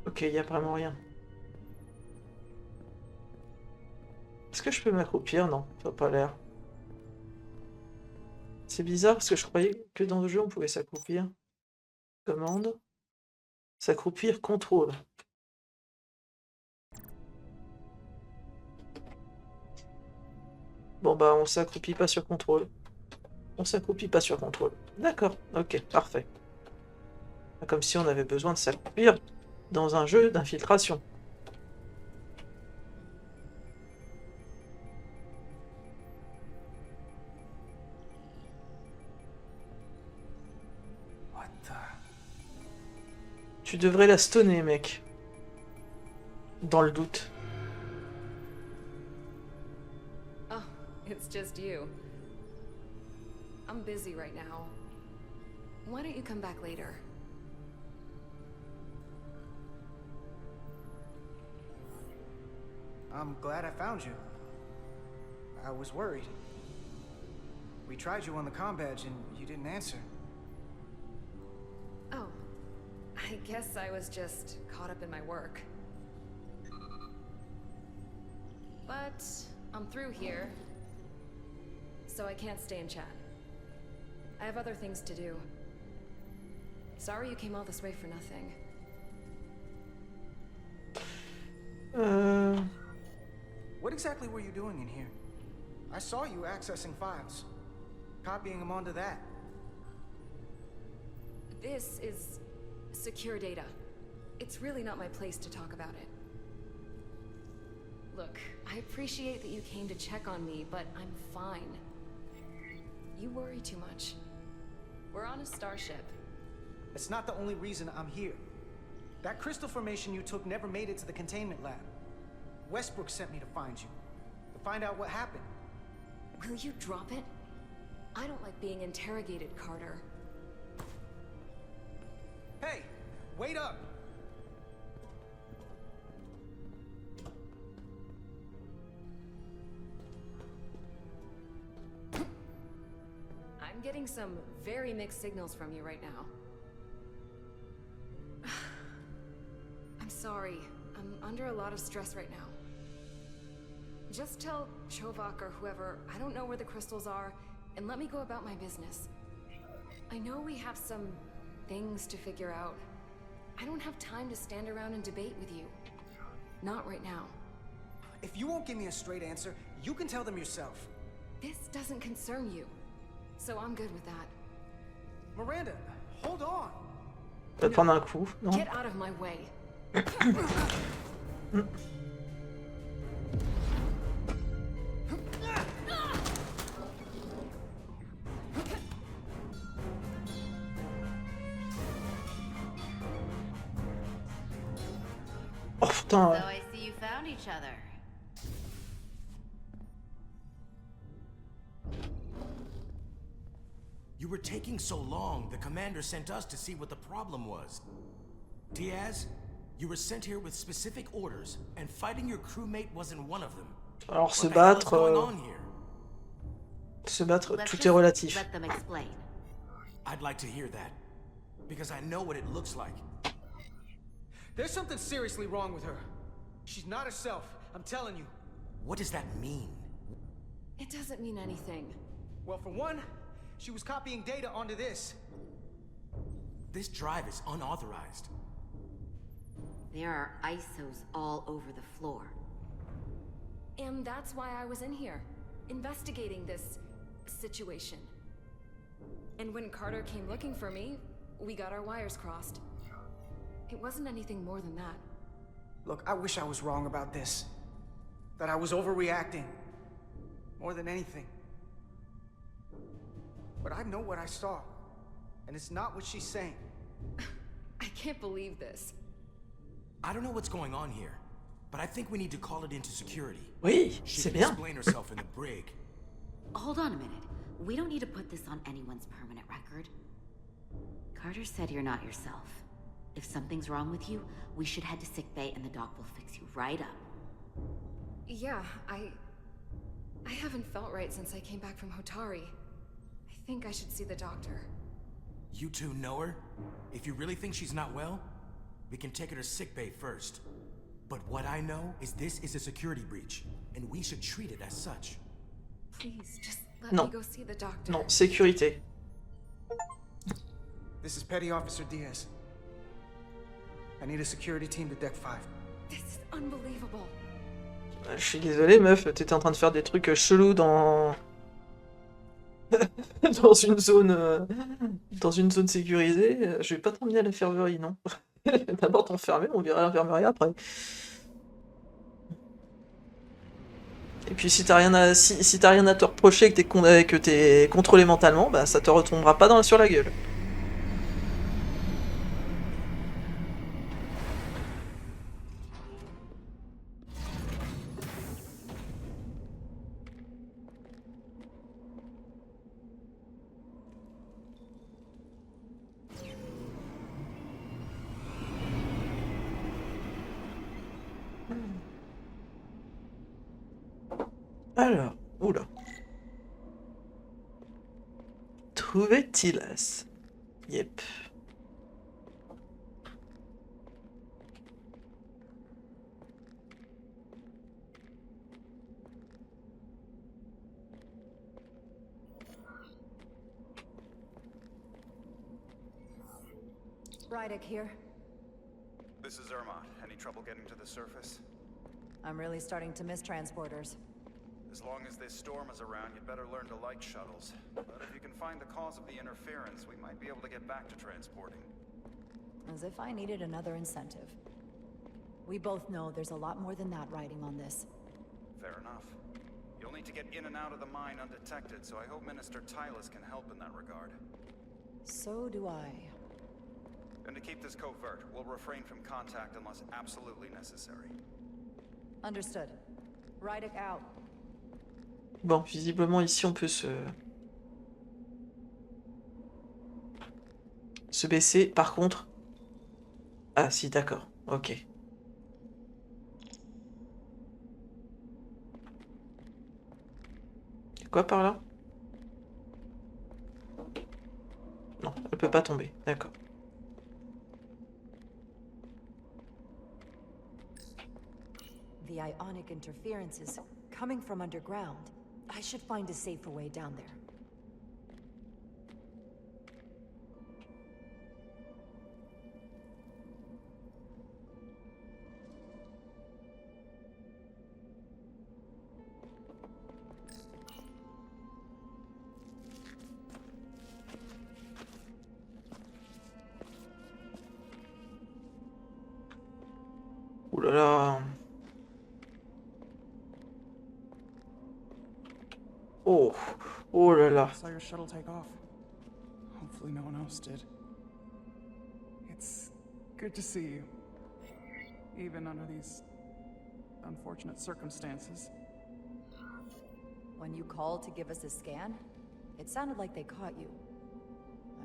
Ok, il n'y a vraiment rien. Est-ce que je peux m'accroupir? Non, ça n'a pas l'air. C'est bizarre parce que je croyais que dans le jeu on pouvait s'accroupir. Commande. S'accroupir, contrôle. Bon bah on s'accroupit pas sur contrôle. On s'accroupit pas sur contrôle. D'accord, ok, parfait. Comme si on avait besoin de s'accroupir dans un jeu d'infiltration. Tu devrais la stonner, mec. Dans le doute. Oh, it's just you. I'm busy right now. Why don't you come back later? I'm glad I found you. I was worried. We tried you on the comm badge and you didn't answer. Oh, I guess I was just caught up in my work. But I'm through here, so I can't stay and chat. I have other things to do. Sorry you came all this way for nothing. What exactly were you doing in here? I saw you accessing files, copying them onto that. This is secure data. It's really not my place to talk about it. Look, I appreciate that you came to check on me, but I'm fine. You worry too much. We're on a starship. It's not the only reason I'm here. That crystal formation you took never made it to the containment lab. Westbrook sent me to find you, to find out what happened. Will you drop it? I don't like being interrogated, Carter. Hey, wait up! I'm getting some very mixed signals from you right now. I'm sorry. I'm under a lot of stress right now. Just tell Chovak or whoever I don't know where the crystals are, and let me go about my business. I know we have some things to figure out. I don't have time to stand around and debate with you. Not right now. If you won't give me a straight answer, you can tell them yourself. This doesn't concern you, so I'm good with that. Miranda, hold on. Peut prendre un coup, non? Get out of my way. Oh putain. So I see you found each other. You were taking so long, the commander sent us to see what the problem was. Diaz, you were sent here with specific orders, and fighting your crewmate wasn't one of them. Alors se battre, tout est relatif. Let them explain. I'd like to hear that, because I know what it looks like. There's something seriously wrong with her. She's not herself, I'm telling you. What does that mean? It doesn't mean anything. Well, for one, she was copying data onto this. This drive is unauthorized. There are ISOs all over the floor. And that's why I was in here, investigating this situation. And when Carter came looking for me, we got our wires crossed. It wasn't anything more than that. Look, I wish I was wrong about this. That I was overreacting. More than anything. But I know what I saw. And it's not what she's saying. I can't believe this. I don't know what's going on here, but I think we need to call it into security. Oui, She c'est can bien. explain herself in the brig. Hold on a minute. We don't need to put this on anyone's permanent record. Carter said you're not yourself. If something's wrong with you, we should head to sickbay and the doc will fix you right up. Yeah, I haven't felt right since I came back from Hotari. I think I should see the doctor. You two know her? If you really think she's not well, we can take her to sickbay first. But what I know is this is a security breach, and we should treat it as such. Please, just let Non. me go see the doctor. Non, sécurité. This is Petty Officer Diaz. I need a security team to Deck 5. This is unbelievable. Je suis désolé, meuf, t'étais en train de faire des trucs chelous dans... dans une zone sécurisée. Je vais pas t'emmener à l'infirmerie, non. D'abord t'enfermer, on verra l'infirmerie après. Et puis si t'as rien à te reprocher, que t'es contrôlé mentalement, bah ça te retombera pas sur la gueule. Alors, oula. Trouver Tilas. Yep. Rydick here. This is Irma. Any trouble getting to the surface? I'm really starting to miss transporters. As long as this storm is around, you'd better learn to like shuttles. But if you can find the cause of the interference, we might be able to get back to transporting. As if I needed another incentive. We both know there's a lot more than that riding on this. Fair enough. You'll need to get in and out of the mine undetected, so I hope Minister Tylus can help in that regard. So do I. And to keep this covert, we'll refrain from contact unless absolutely necessary. Understood. Rydick out. Bon, visiblement ici on peut se baisser. Par contre... Ah si, d'accord. Ok. Quoi par là? Non, elle peut pas tomber. D'accord. The ionic interference is coming from underground. I should find a safer way down there. Ouh là là. Oh, oh là là. I saw your shuttle take off. Hopefully no one else did. It's good to see you. Even under these unfortunate circumstances. When you called to give us a scan, it sounded like they caught you.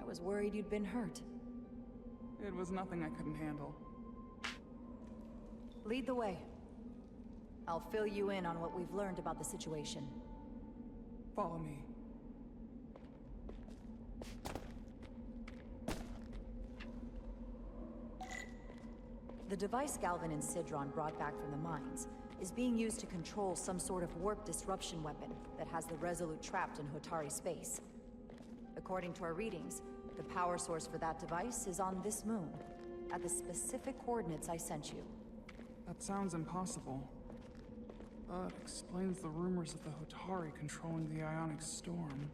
I was worried you'd been hurt. It was nothing I couldn't handle. Lead the way. I'll fill you in on what we've learned about the situation. Follow me. The device Galvin and Sidron brought back from the mines is being used to control some sort of warp disruption weapon that has the Resolute trapped in Hotari space. According to our readings, the power source for that device is on this moon, at the specific coordinates I sent you. That sounds impossible. That explains the rumors of the Hotari controlling the ionic storm.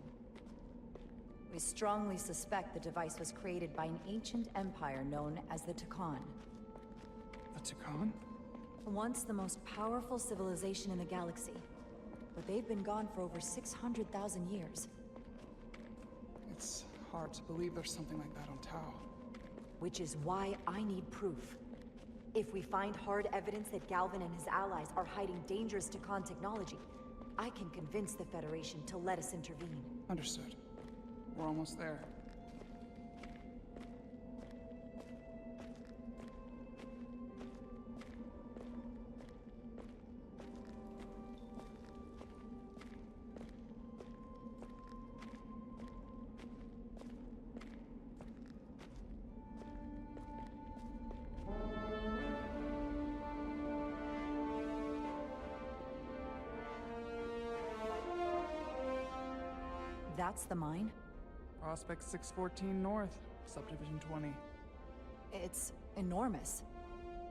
We strongly suspect the device was created by an ancient empire known as the Takan. The Takan? Once the most powerful civilization in the galaxy, but they've been gone for over 600,000 years. It's hard to believe there's something like that on Tau. Which is why I need proof. If we find hard evidence that Galvin and his allies are hiding dangerous Takan technology, I can convince the Federation to let us intervene. Understood. We're almost there. That's the mine? Prospect 614 North, Subdivision 20. It's enormous.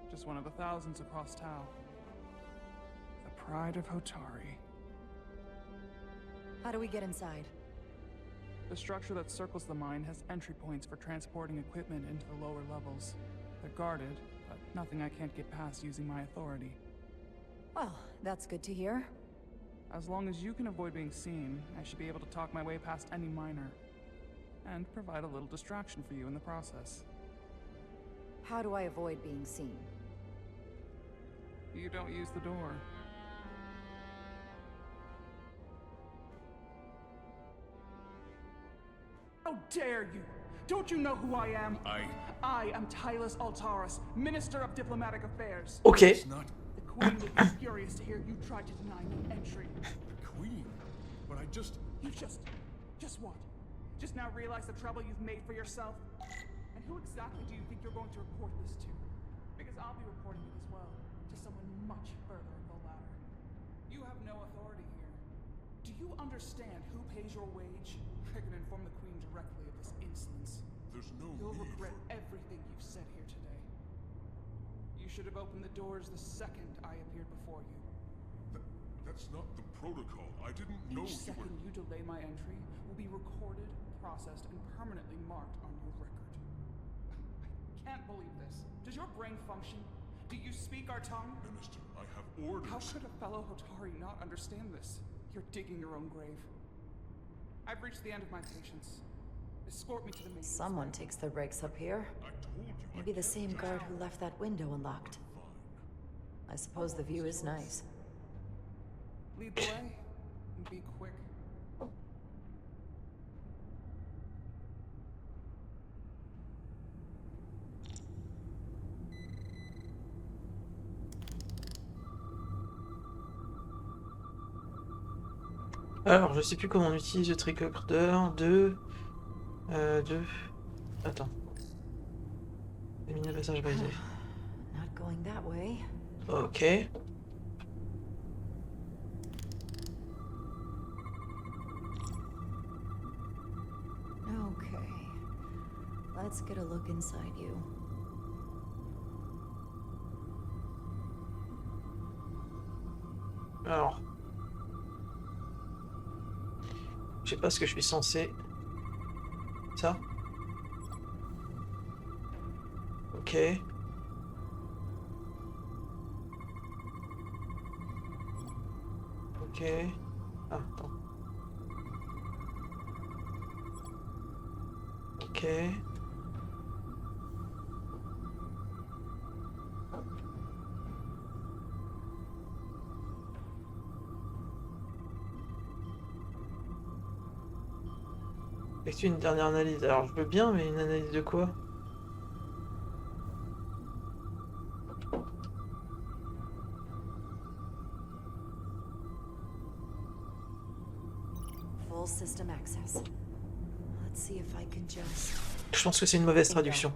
Just one of the thousands across Tau. The pride of Hotari. How do we get inside? The structure that circles the mine has entry points for transporting equipment into the lower levels. They're guarded, but nothing I can't get past using my authority. Well, that's good to hear. As long as you can avoid being seen, I should be able to talk my way past any miner. And provide a little distraction for you in the process. How do I avoid being seen? You don't use the door. How dare you! Don't you know who I am? I am Tylus Altaris, Minister of Diplomatic Affairs. Okay. It's not. The Queen would be furious to hear you tried to deny me entry. The Queen? But I just... You just what? Just now realize the trouble you've made for yourself? And who exactly do you think you're going to report this to? Because I'll be reporting it as well, to someone much further up the ladder. You have no authority here. Do you understand who pays your wage? I can inform the Queen directly of this insolence. There's no You'll need regret for... everything you've said here today. You should have opened the doors the second I appeared before you. That's not the protocol. I didn't know Each you were... second you delay my entry will be recorded, processed, and permanently marked on your record. I can't believe this. Does your brain function? Do you speak our tongue? Minister, I have orders. How could a fellow Hotari not understand this? You're digging your own grave. I've reached the end of my patience. Escort me to the main. Someone takes their breaks up here. I told you. Maybe the same guard who left that window unlocked. I suppose the view is nice. Lead the way, and be quick. Alors, je sais plus comment on utilise le tricorder de... Attends. Éliminer le passage brisé. Not going that way. Ok. Okay. Let's get a look inside you. Alors. Je sais pas ce que je suis censé... Ça? Ok. Ok. Ah, attends. Ok. Effectue une dernière analyse. Alors je veux bien, mais une analyse de quoi? Full system access. Let's see if I can just... Je pense que c'est une mauvaise traduction.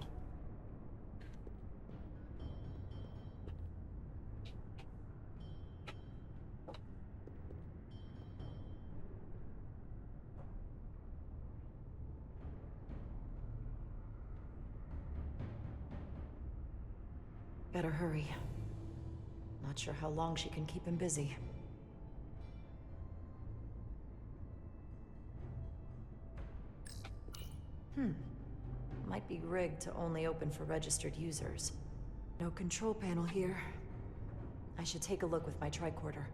Better hurry. Not sure how long she can keep him busy. Might be rigged to only open for registered users. No control panel here. I should take a look with my tricorder.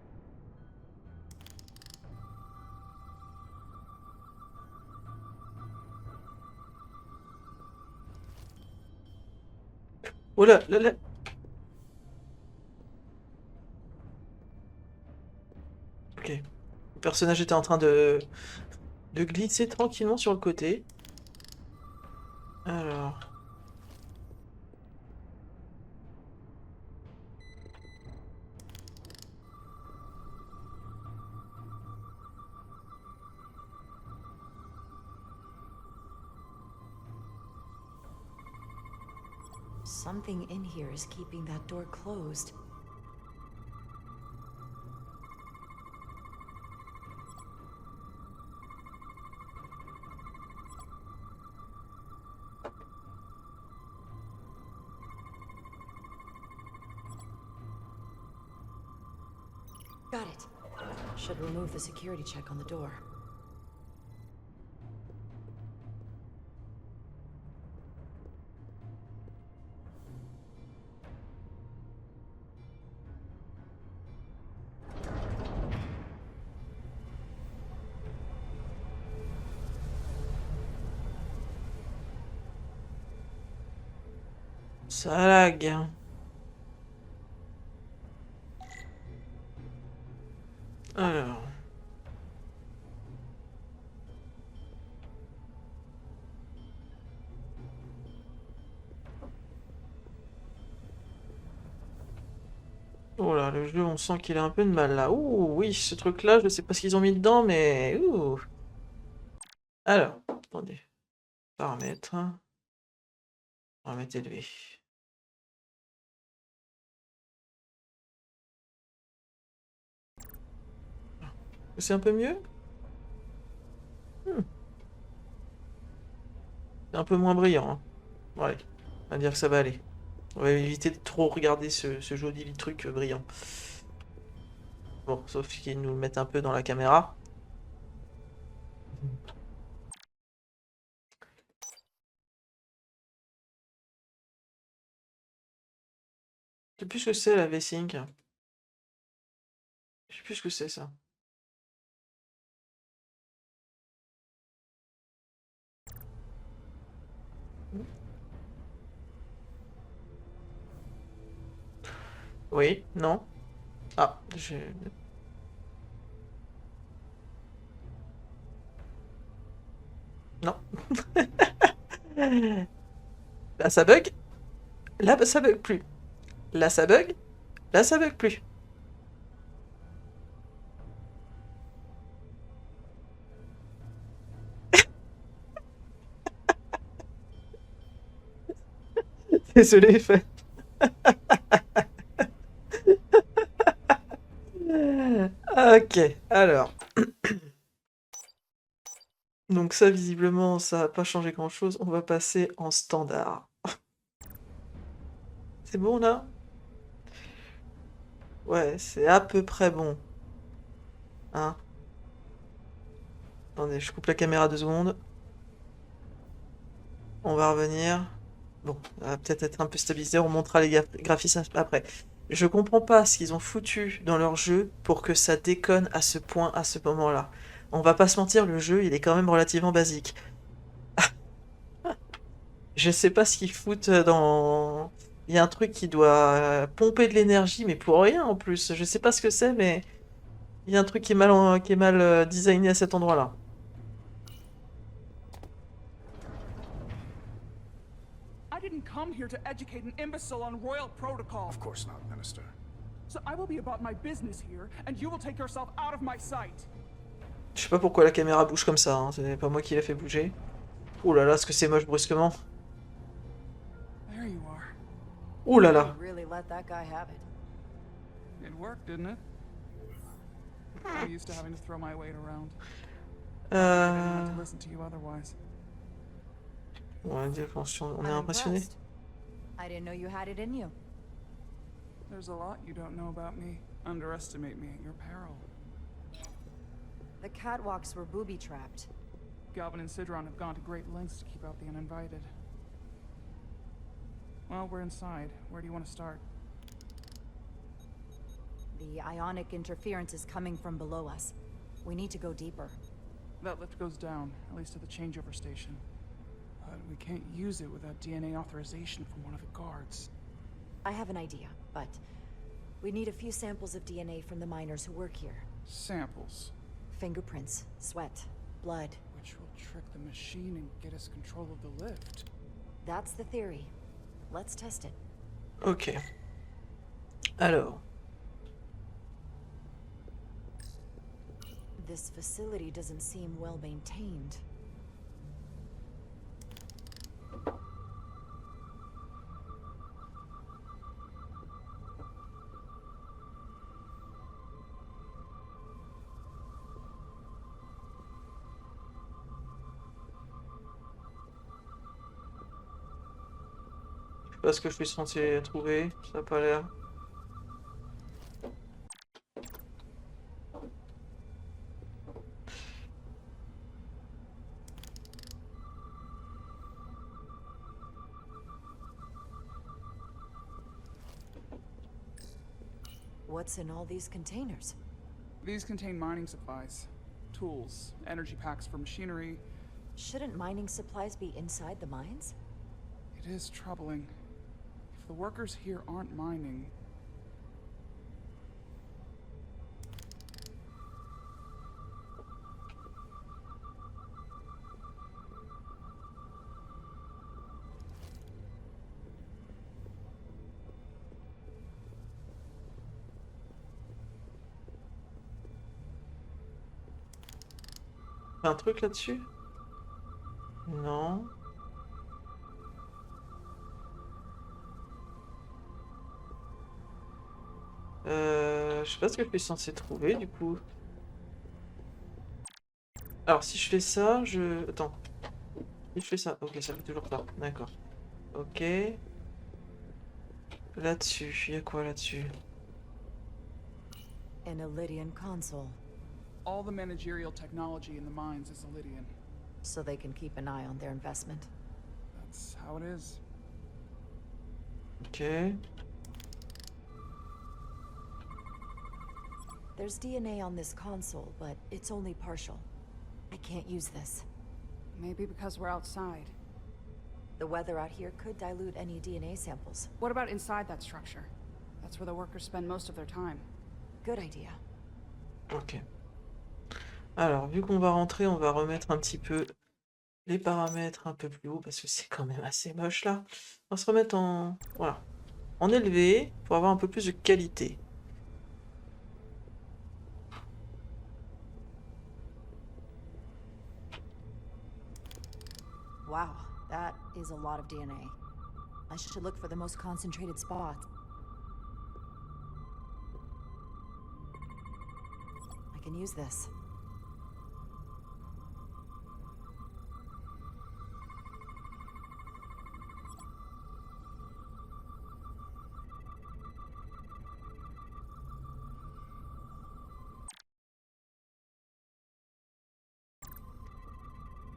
Oh là, là, là. Ok. Le personnage était en train de glisser tranquillement sur le côté. Alors... Something in here is keeping that door closed. Got it. Should remove the security check on the door. Ça lag. Alors... Oh là, le jeu, on sent qu'il a un peu de mal là. Ouh, oui, ce truc-là, je sais pas ce qu'ils ont mis dedans, mais... Ouh. Alors, attendez. Paramètres. Paramètres élevés. C'est un peu mieux? C'est un peu moins brillant. Hein. Ouais, on va dire que ça va aller. On va éviter de trop regarder ce joli truc brillant. Bon, sauf qu'ils nous le mettent un peu dans la caméra. Je sais plus ce que c'est la V-Sync. Je sais plus ce que c'est ça. Oui, non. Ah, j'ai... Non. Là, ça bug. Là, ça bug plus. Là, ça bug. Là, ça bug plus. Désolé, fait. Ok, alors. Donc ça, visiblement, ça n'a pas changé grand-chose. On va passer en standard. C'est bon, là? Ouais, c'est à peu près bon. Hein? Attendez, je coupe la caméra 2 secondes. On va revenir. Bon, ça va peut-être être un peu stabilisé. On montrera les graphismes après. Je comprends pas ce qu'ils ont foutu dans leur jeu pour que ça déconne à ce point, à ce moment-là. On va pas se mentir, le jeu, il est quand même relativement basique. Je sais pas ce qu'ils foutent dans... Il y a un truc qui doit pomper de l'énergie, mais pour rien en plus. Je sais pas ce que c'est, mais... Il y a un truc qui est mal designé à cet endroit-là. I didn't come here to educate an imbecile on royal protocol. Of course not, Minister. So I will be about my business here, and you will take yourself out of my sight. Je sais pas pourquoi la caméra bouge comme ça, hein. C'est pas moi qui l'ai fait bouger. Ouh là là, ce que c'est moche brusquement. There you are. Ouh là là. Really let that guy have it. It worked, didn't it? I'm used to having to throw my weight around. I didn't have to listen to you otherwise. On va dire qu'on est I'm impressionné. impressed. I didn't know you had it in you. There's a lot you don't know about me. Underestimate me at your peril. The catwalks were booby-trapped. Galvin and Sidron have gone to great lengths to keep out the uninvited. Well, we're inside. Where do you want to start? The ionic interference is coming from below us. We need to go deeper. That lift goes down, at least to the changeover station. But we can't use it without DNA authorization from one of the guards. I have an idea, but we need a few samples of DNA from the miners who work here. Samples. Fingerprints, sweat, blood. Which will trick the machine and get us control of the lift. That's the theory. Let's test it. Ok. Alors. This facility doesn't seem well maintained. Je sais pas ce que je suis censé trouver, ça a pas l'air. What's in all these containers? These contain mining supplies, tools, energy packs for machinery. Shouldn't mining supplies be inside the mines? It is troubling. If the workers here aren't mining... Un truc là-dessus? Non. Je sais pas ce que je suis censé trouver du coup. Alors si je fais ça, je... Attends. Si je fais ça, ok, ça fait toujours ça. D'accord. Ok. Là-dessus, il y a quoi là-dessus? An Illydian console. All the managerial technology in the mines is Illydian. So they can keep an eye on their investment. That's how it is. Ok. There's DNA on this console, but it's only partial. I can't use this. Maybe because we're outside. The weather out here could dilute any DNA samples. What about inside that structure? That's where the workers spend most of their time. Good idea. Ok. Alors, vu qu'on va rentrer, on va remettre un petit peu les paramètres un peu plus haut parce que c'est quand même assez moche là. On va se remettre en... Voilà. En élevé pour avoir un peu plus de qualité. Wow, that is a lot of DNA. I should look for the most concentrated spots. I can use this.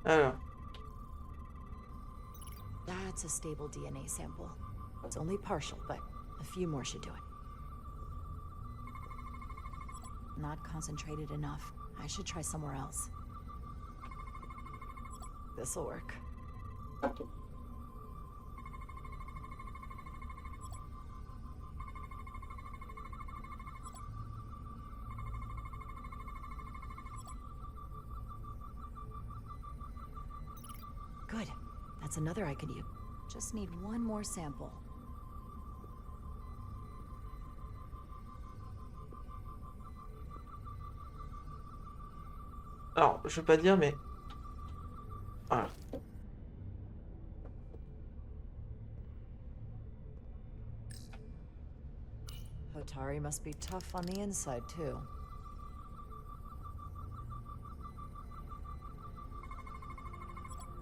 Alors. That's a stable DNA sample. It's only partial, but a few more should do it. Not concentrated enough. I should try somewhere else. This'll work. Good. That's another I could use. Just need one more sample. Alors, je veux pas dire, mais... Voilà. Hotari must be tough on the inside, too.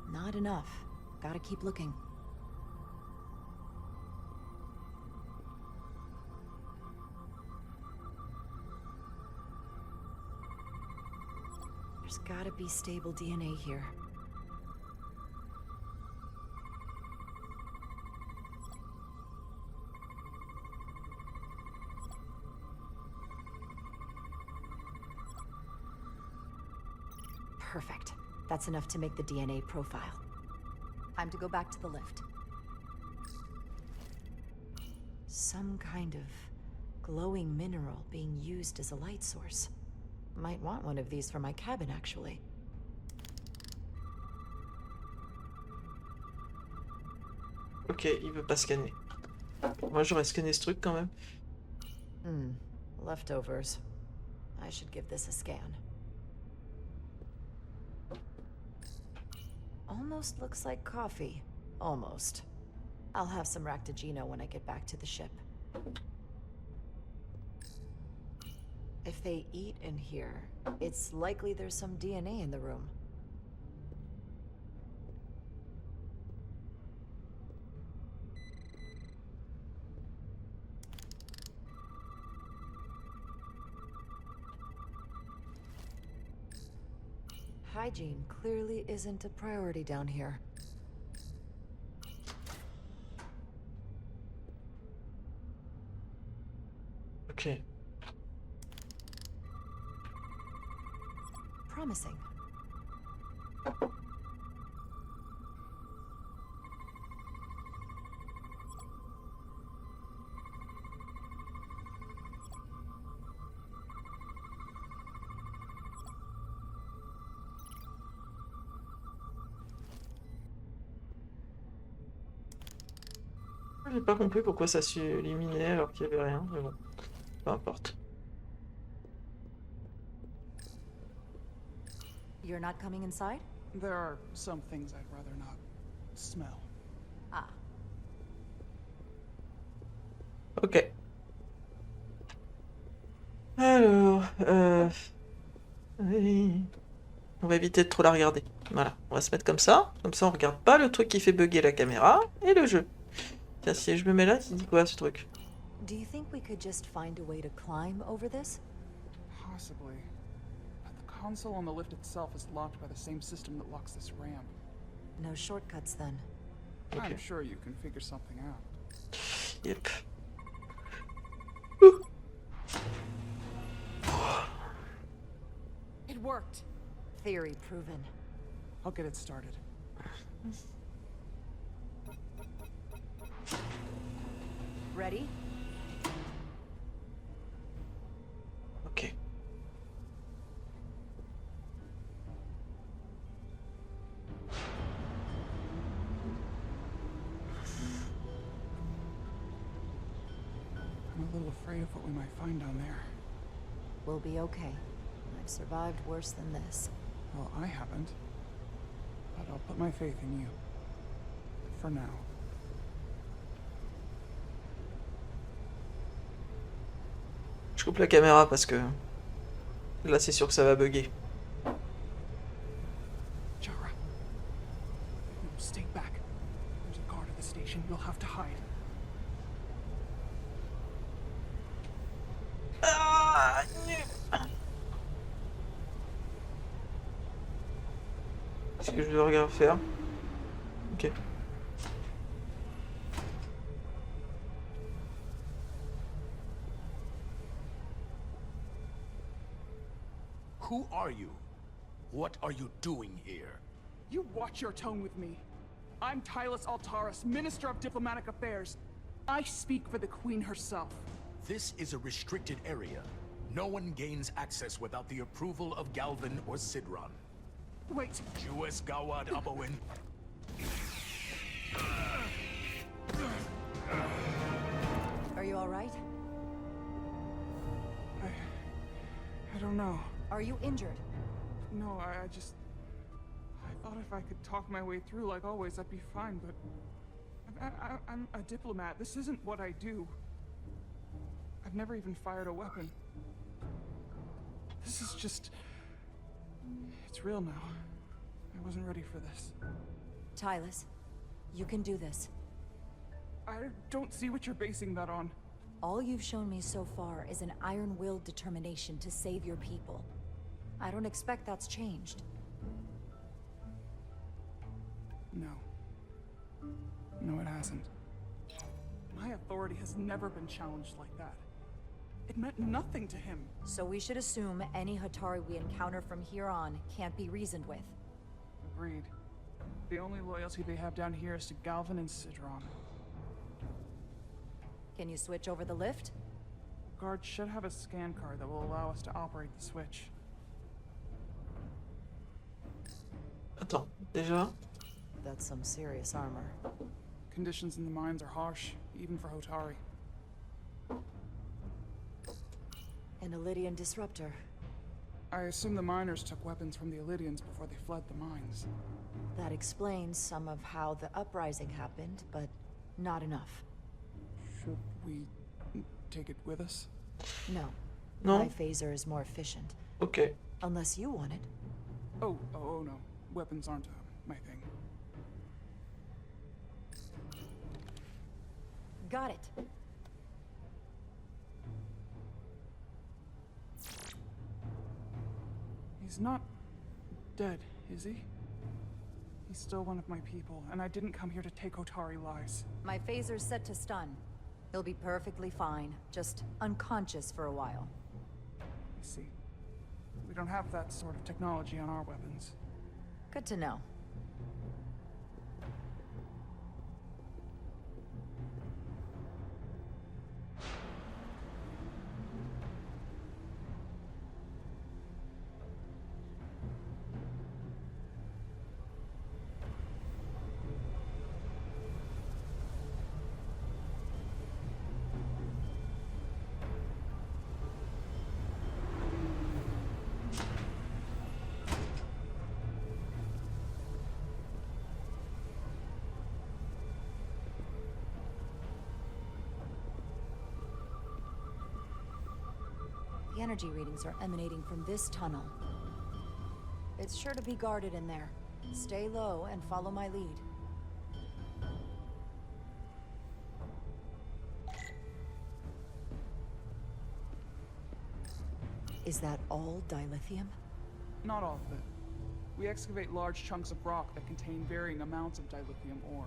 Not enough. Gotta keep looking. There's gotta be stable DNA here. Perfect. That's enough to make the DNA profile. Time to go back to the lift. Some kind of glowing mineral being used as a light source. Might want one of these for my cabin, actually. Ok, il veut pas scanner. Moi, j'aurais scanné ce truc quand même. Leftovers. I should give this a scan. Almost looks like coffee. Almost. I'll have some Ractigino when I get back to the ship. If they eat in here, it's likely there's some DNA in the room. Hygiene clearly isn't a priority down here. Ok. Promising. J'ai pas compris pourquoi ça s'illuminait alors qu'il y avait rien, mais bon, peu importe. You're not coming inside? There are some things I'd rather not smell. Ah. Ok. Alors, oui. On va éviter de trop la regarder. Voilà, on va se mettre comme ça on regarde pas le truc qui fait bugger la caméra et le jeu. Tiens, si je me mets là, tu dis quoi ce truc? Do you think we could just find a way to climb over this? Possibly. But the console on the lift itself is locked by the same system that locks this ramp. No shortcuts then. Okay. I'm sure you can figure something out. Yep. It worked. Theory proven. I'll get it started. Ready? Ok. I'm a little afraid of what we might find down there. We'll be okay. I've survived worse than this. Well, I haven't. But I'll put my faith in you. For now. Je coupe la caméra parce que là c'est sûr que ça va bugger. Jara. Stay back. There's a guard at the station. You'll have to hide. Qu'est-ce que je dois faire? Ok. Who are you? What are you doing here? You watch your tone with me. I'm Tylus Altaris, Minister of Diplomatic Affairs. I speak for the Queen herself. This is a restricted area. No one gains access without the approval of Galvin or Sidron. Wait. Jewess Gawad Abowin. Are you all right? I don't know. Are you injured? No, I thought if I could talk my way through like always, I'd be fine, but... I'm a diplomat. This isn't what I do. I've never even fired a weapon. This is just... It's real now. I wasn't ready for this. Tylus, you can do this. I don't see what you're basing that on. All you've shown me so far is an iron-willed determination to save your people. I don't expect that's changed. No. No, it hasn't. My authority has never been challenged like that. It meant nothing to him. So we should assume any Hatari we encounter from here on can't be reasoned with. Agreed. The only loyalty they have down here is to Galvin and Sidron. Can you switch over the lift? Guard should have a scan card that will allow us to operate the switch. Attends, déjà. That's some serious armor. Conditions in the mines are harsh, even for Hotari. An Illydian disruptor. I assume the miners took weapons from the Illydians before they fled the mines. That explains some of how the uprising happened, but not enough. Should we take it with us? No. No. My phaser is more efficient. Ok. Unless you want it. Oh no. Weapons aren't my thing. Got it. He's not dead, is he? He's still one of my people, and I didn't come here to take Hotari lives. My phaser's set to stun. He'll be perfectly fine, just unconscious for a while. I see. We don't have that sort of technology on our weapons. Good to know. The energy readings are emanating from this tunnel. It's sure to be guarded in there. Stay low and follow my lead. Is that all dilithium? Not all of it. We excavate large chunks of rock that contain varying amounts of dilithium ore.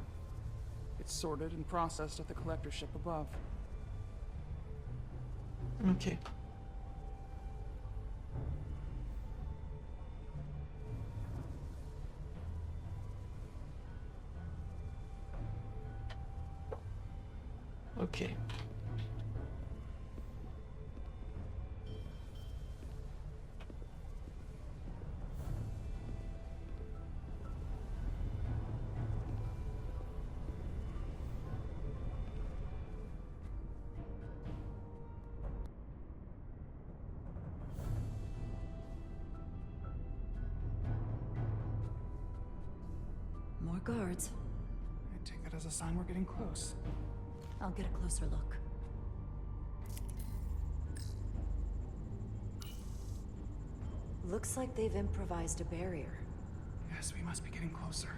It's sorted and processed at the collector ship above. Ok. Ok. More guards. I take that as a sign we're getting close. I'll get a closer look. Looks like they've improvised a barrier. Yes, we must be getting closer.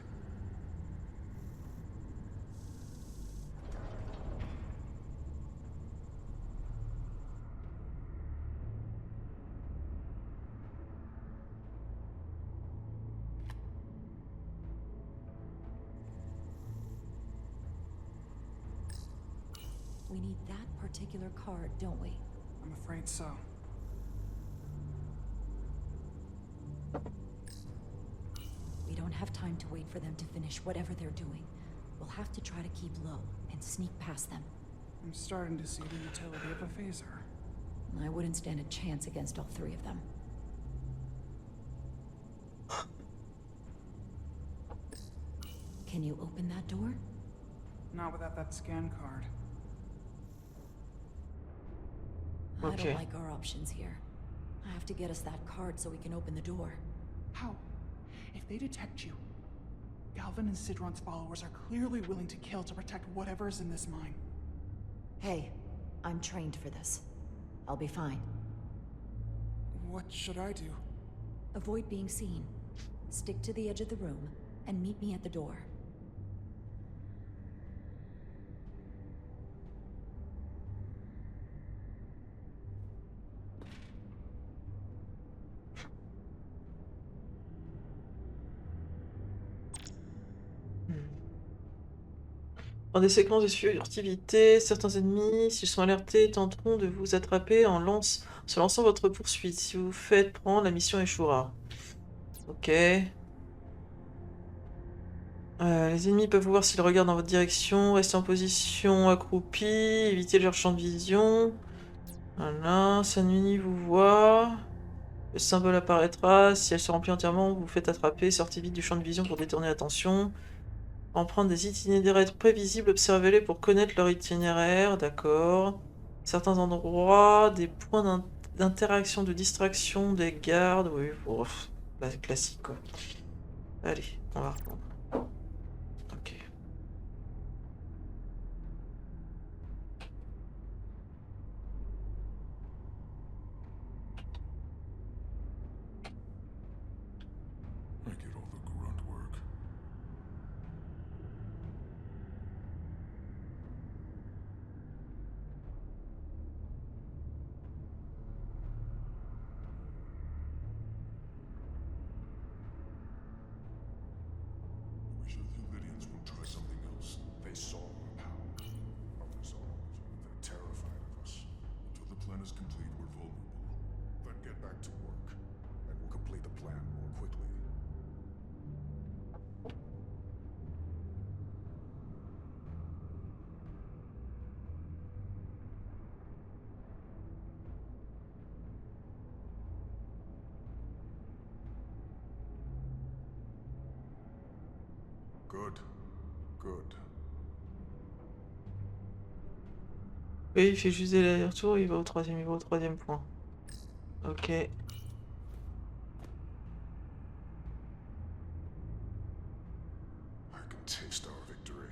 We need that particular card, don't we? I'm afraid so. We don't have time to wait for them to finish whatever they're doing. We'll have to try to keep low and sneak past them. I'm starting to see the utility of a phaser. I wouldn't stand a chance against all three of them. Can you open that door? Not without that scan card. I Okay. don't like our options here. I have to get us that card so we can open the door. How? If they detect you, Galvin and Sidron's followers are clearly willing to kill to protect whatever is in this mine. Hey, I'm trained for this. I'll be fine. What should I do? Avoid being seen. Stick to the edge of the room and meet me at the door. Dans des séquences de furtivité, certains ennemis, s'ils sont alertés, tenteront de vous attraper se lançant votre poursuite. Si vous faites prendre, la mission échouera. Ok. Les ennemis peuvent vous voir s'ils regardent dans votre direction. Restez en position accroupie. Évitez leur champ de vision. Voilà, si un ennemi vous voit, le symbole apparaîtra. Si elle se remplit entièrement, vous vous faites attraper. Sortez vite du champ de vision pour détourner l'attention. Emprunter des itinéraires prévisibles, observez-les pour connaître leur itinéraire. D'accord. Certains endroits, des points d'interaction, de distraction, des gardes. Oui, bon, bah, classique quoi. Allez, on va reprendre. Ok. I get all the grunt work. We sure the Lydians won't try something else. They saw our power. Others aren't. They're terrified of us. Until the plan is complete, we're vulnerable. Then get back to work, and we'll complete the plan more quickly. Good. Good. Oui, il fait juste des allers-retours, il va au troisième niveau, au troisième point. Ok. I can taste our victory.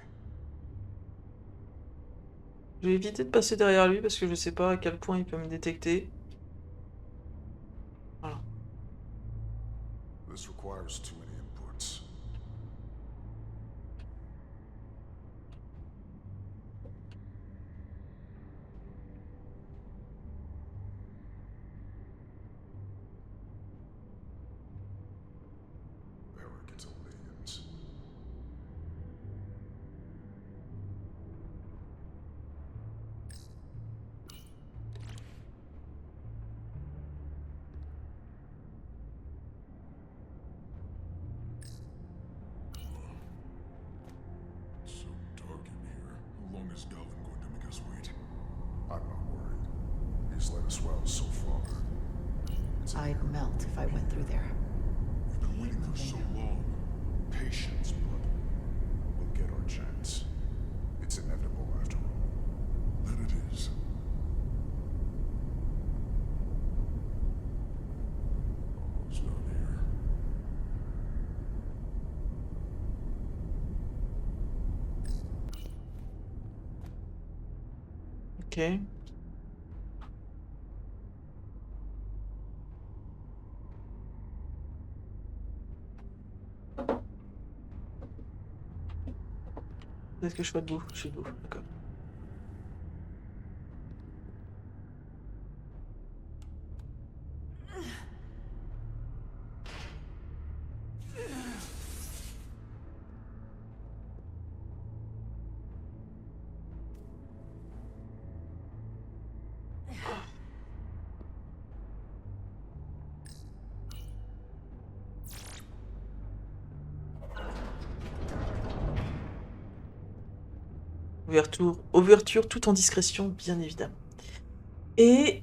Je vais éviter de passer derrière lui parce que je sais pas à quel point il peut me détecter. Voilà. This requires too many inputs. Arrogant aliens. So dark in here. How long is Galvin going to make us wait? I'm not worried. He's let us well so far. I'd melt if I went through there. We've been waiting for so long. Patience, but we'll get our chance. It's inevitable after all. That it is. Almost done here. Ok. Est-ce que je suis debout? Je suis debout, d'accord. Ouverture tout en discrétion, bien évidemment. Et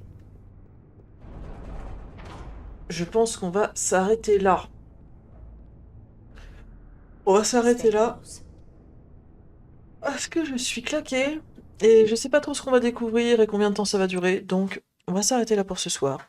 je pense qu'on va s'arrêter là. On va s'arrêter là. Parce que je suis claquée. Et je sais pas trop ce qu'on va découvrir et combien de temps ça va durer. Donc, on va s'arrêter là pour ce soir.